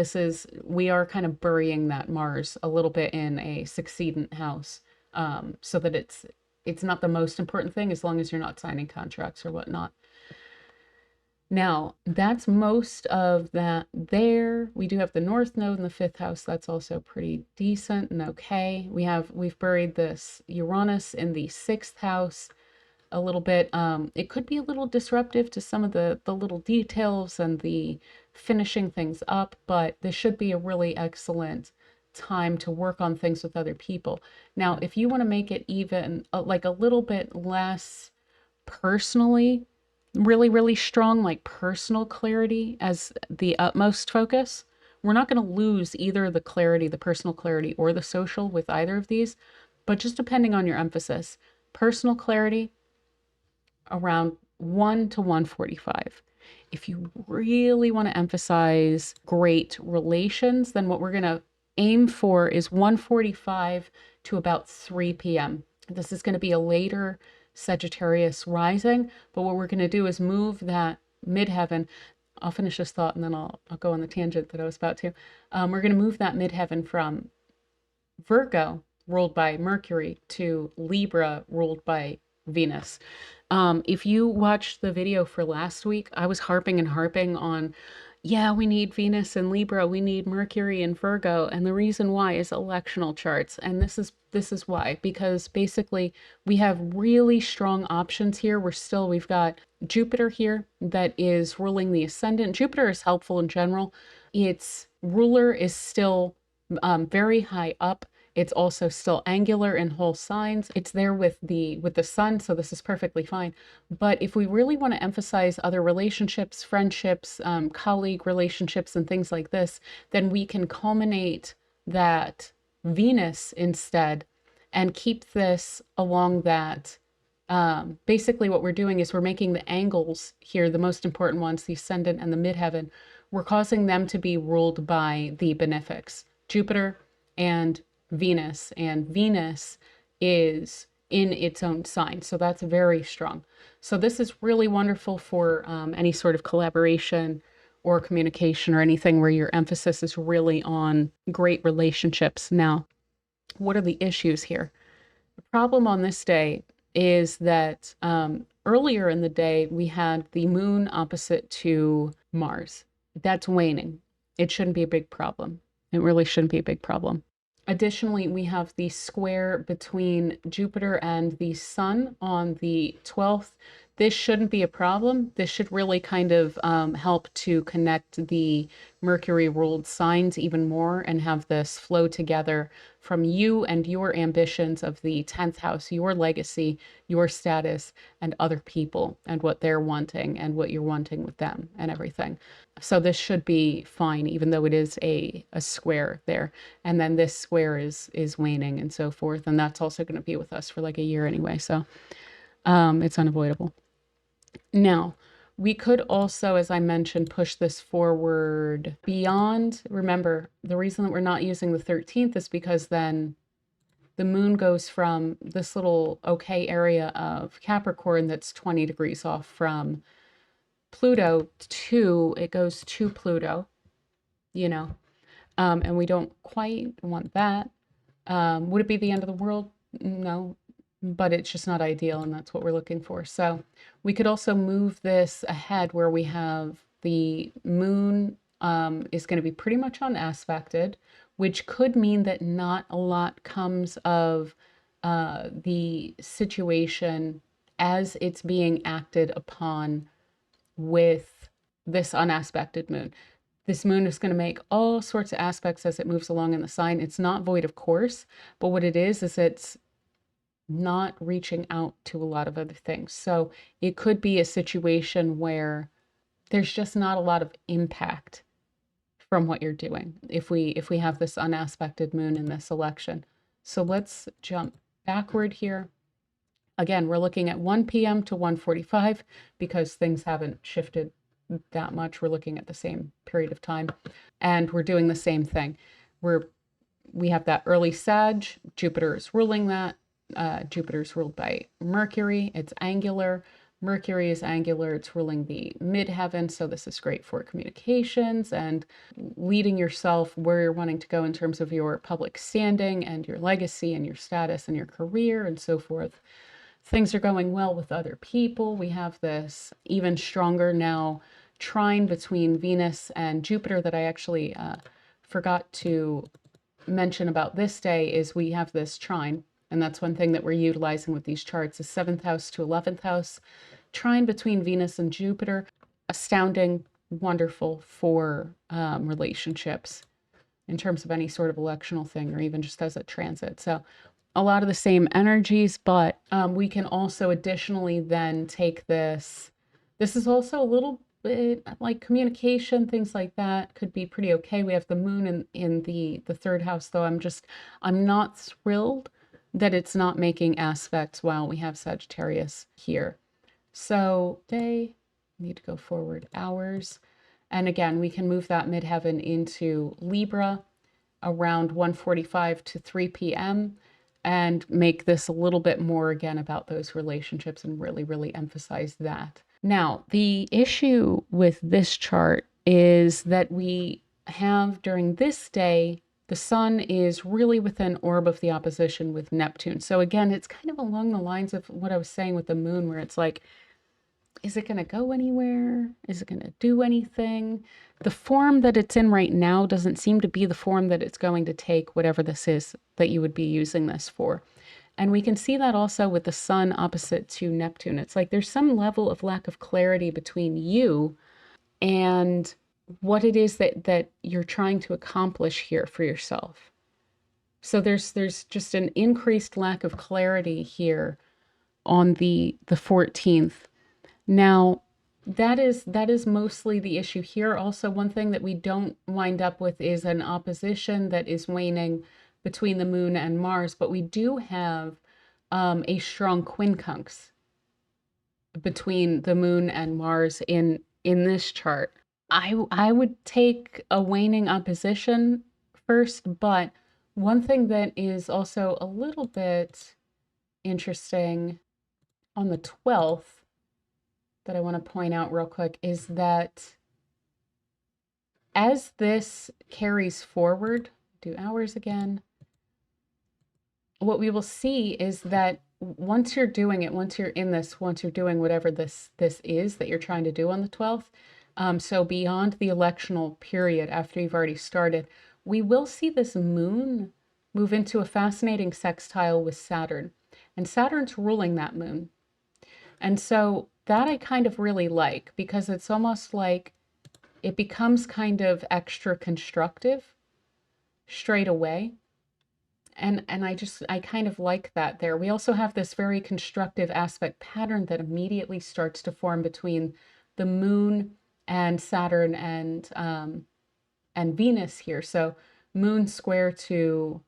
Speaker 1: we are kind of burying that Mars a little bit in a succedent house, so that it's not the most important thing as long as you're not signing contracts or whatnot. Now, that's most of that there. We do have the North Node in the fifth house. That's also pretty decent and okay. We've buried this Uranus in the sixth house a little bit. It could be a little disruptive to some of the little details and the finishing things up, but this should be a really excellent time to work on things with other people. Now, if you want to make it even like a little bit less personally, really, really strong, like personal clarity as the utmost focus, we're not going to lose either the clarity, the personal clarity, or the social with either of these, but just depending on your emphasis. Personal clarity around 1 to 1:45. If you really want to emphasize great relations, then what we're going to aim for is 1:45 to about 3 p.m. This is going to be a later Sagittarius rising, but what we're going to do is move that midheaven. I'll finish this thought and then I'll go on the tangent that I was about to. We're going to move that midheaven from Virgo, ruled by Mercury, to Libra, ruled by Venus. If you watched the video for last week, I was harping on, yeah, we need Venus and Libra, we need Mercury and Virgo, and the reason why is electional charts. And this is why, because basically we have really strong options here. We've got Jupiter here that is ruling the ascendant. Jupiter is helpful in general. Its ruler is still very high up. It's also still angular in whole signs. It's there with the sun, so this is perfectly fine. But if we really want to emphasize other relationships, friendships, colleague relationships, and things like this, then we can culminate that Venus instead and keep this along that. Basically what we're doing is we're making the angles here, the most important ones, the ascendant and the midheaven, we're causing them to be ruled by the benefics, Jupiter and Venus, and Venus is in its own sign. So that's very strong. So this is really wonderful for any sort of collaboration or communication or anything where your emphasis is really on great relationships. Now, what are the issues here? The problem on this day is that earlier in the day, we had the moon opposite to Mars. That's waning. It shouldn't be a big problem. It really shouldn't be a big problem. Additionally, we have the square between Jupiter and the Sun on the 12th. this shouldn't be a problem. This should really kind of help to connect the Mercury ruled signs even more and have this flow together from you and your ambitions of the 10th house, your legacy, your status, and other people and what they're wanting and what you're wanting with them and everything. So this should be fine, even though it is a square there. And then this square is waning and so forth. And that's also going to be with us for like a year anyway. So it's unavoidable. Now, we could also, as I mentioned, push this forward beyond. Remember, the reason that we're not using the 13th is because then the moon goes from this little okay area of Capricorn that's 20 degrees off from Pluto to, it goes to Pluto, you know, and we don't quite want that. Would it be the end of the world? No, but it's just not ideal, and that's what we're looking for. So we could also move this ahead where we have the moon is going to be pretty much unaspected, which could mean that not a lot comes of the situation as it's being acted upon with this unaspected moon. This moon is going to make all sorts of aspects as it moves along in the sign. It's not void of course, but what it is it's not reaching out to a lot of other things. So it could be a situation where there's just not a lot of impact from what you're doing if we have this unaspected moon in this election. So let's jump backward here. Again, we're looking at 1 p.m. to 1:45 because things haven't shifted that much. We're looking at the same period of time, and we're doing the same thing. We have that early Sag. Jupiter is ruling that. Jupiter is ruled by Mercury. It's angular. Mercury is angular. It's ruling the midheaven. So this is great for communications and leading yourself where you're wanting to go in terms of your public standing and your legacy and your status and your career and so forth. Things are going well with other people. We have this even stronger now trine between Venus and Jupiter that I actually forgot to mention about this day is we have this trine, and that's one thing that we're utilizing with these charts is 7th house to 11th house. Trine between Venus and Jupiter, astounding, wonderful for relationships in terms of any sort of electional thing or even just as a transit. So a lot of the same energies, but we can also additionally then take this. This is also a little bit like communication, things like that could be pretty okay. We have the moon in the 3rd house, though I'm not thrilled that it's not making aspects while we have Sagittarius here. So they need to go forward hours. And again, we can move that midheaven into Libra around 1:45 to 3 p.m. and make this a little bit more again about those relationships and really, really emphasize that. Now, the issue with this chart is that we have during this day, the sun is really within orb of the opposition with Neptune. So again, it's kind of along the lines of what I was saying with the moon, where it's like, is it going to go anywhere? Is it going to do anything? The form that it's in right now doesn't seem to be the form that it's going to take, whatever this is that you would be using this for. And we can see that also with the sun opposite to Neptune. It's like there's some level of lack of clarity between you and what it is that you're trying to accomplish here for yourself. So there's just an increased lack of clarity here on the 14th. Now, that is mostly the issue here. Also, one thing that we don't wind up with is an opposition that is waning between the moon and Mars, but we do have a strong quincunx between the moon and Mars in this chart. I would take a waning opposition first, but one thing that is also a little bit interesting on the 12th that I want to point out real quick is that as this carries forward, do hours again, what we will see is that once you're doing it, once you're in this, once you're doing whatever this is that you're trying to do on the 12th, so beyond the electional period after you've already started, we will see this moon move into a fascinating sextile with Saturn. And Saturn's ruling that moon. And so that I kind of really like, because it's almost like it becomes kind of extra constructive straight away. And I kind of like that there. We also have this very constructive aspect pattern that immediately starts to form between the moon and Saturn and Venus here. So moon square to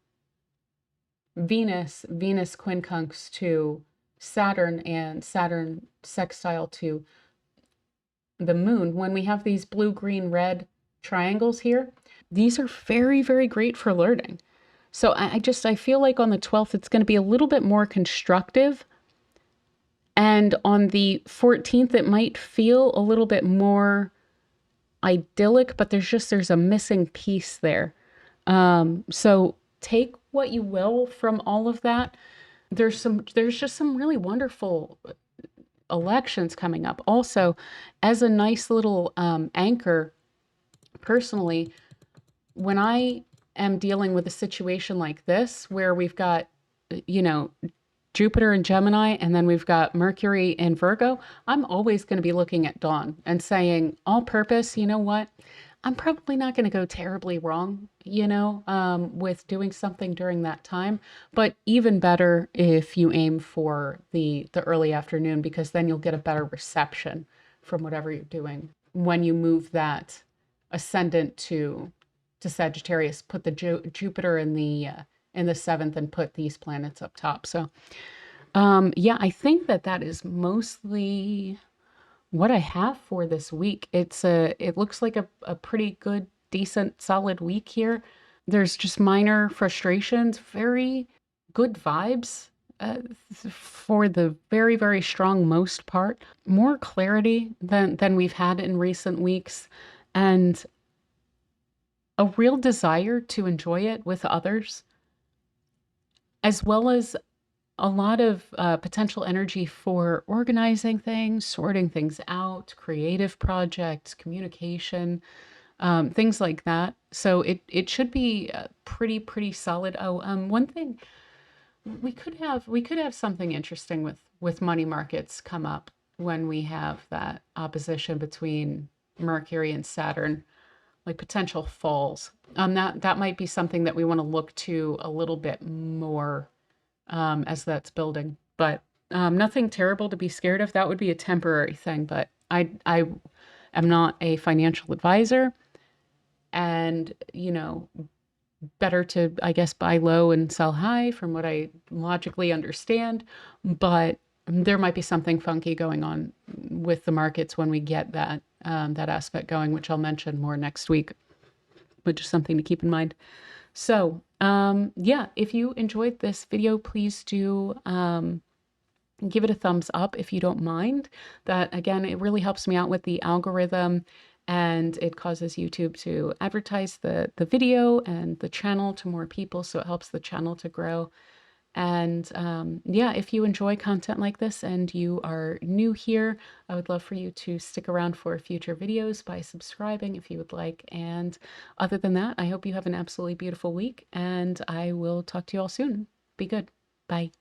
Speaker 1: Venus, Venus quincunx to Saturn, and Saturn sextile to the moon. When we have these blue, green, red triangles here, these are very, very great for learning. So I feel like on the 12th, it's going to be a little bit more constructive. And on the 14th, it might feel a little bit more idyllic, but there's a missing piece there. So take what you will from all of that. There's just some really wonderful elections coming up. Also, as a nice little anchor, personally, when I am dealing with a situation like this, where we've got, you know, Jupiter in Gemini, and then we've got Mercury in Virgo, I'm always going to be looking at dawn and saying, all purpose, you know what? I'm probably not going to go terribly wrong, with doing something during that time. But even better if you aim for the early afternoon, because then you'll get a better reception from whatever you're doing. When you move that ascendant to Sagittarius, put the Jupiter in the seventh and put these planets up top. So yeah, I think that is mostly what I have for this week. It looks like a pretty good, decent, solid week here. There's just minor frustrations, very good vibes for the very, very strong most part. More clarity than we've had in recent weeks, and a real desire to enjoy it with others, as well as a lot of potential energy for organizing things, sorting things out, creative projects, communication, things like that. So it should be pretty solid. Oh, one thing, we could have something interesting with money markets come up when we have that opposition between Mercury and Saturn, like potential falls. That might be something that we want to look to a little bit more as that's building. But nothing terrible to be scared of. That would be a temporary thing. But I am not a financial advisor, and better to, I guess, buy low and sell high from what I logically understand. But there might be something funky going on with the markets when we get that aspect going, which I'll mention more next week, but just something to keep in mind. So, yeah, if you enjoyed this video, please do give it a thumbs up if you don't mind. That, again, it really helps me out with the algorithm, and it causes YouTube to advertise the video and the channel to more people, so it helps the channel to grow. And yeah, if you enjoy content like this and you are new here, I would love for you to stick around for future videos by subscribing if you would like. And other than that, I hope you have an absolutely beautiful week, and I will talk to you all soon. Be good. Bye.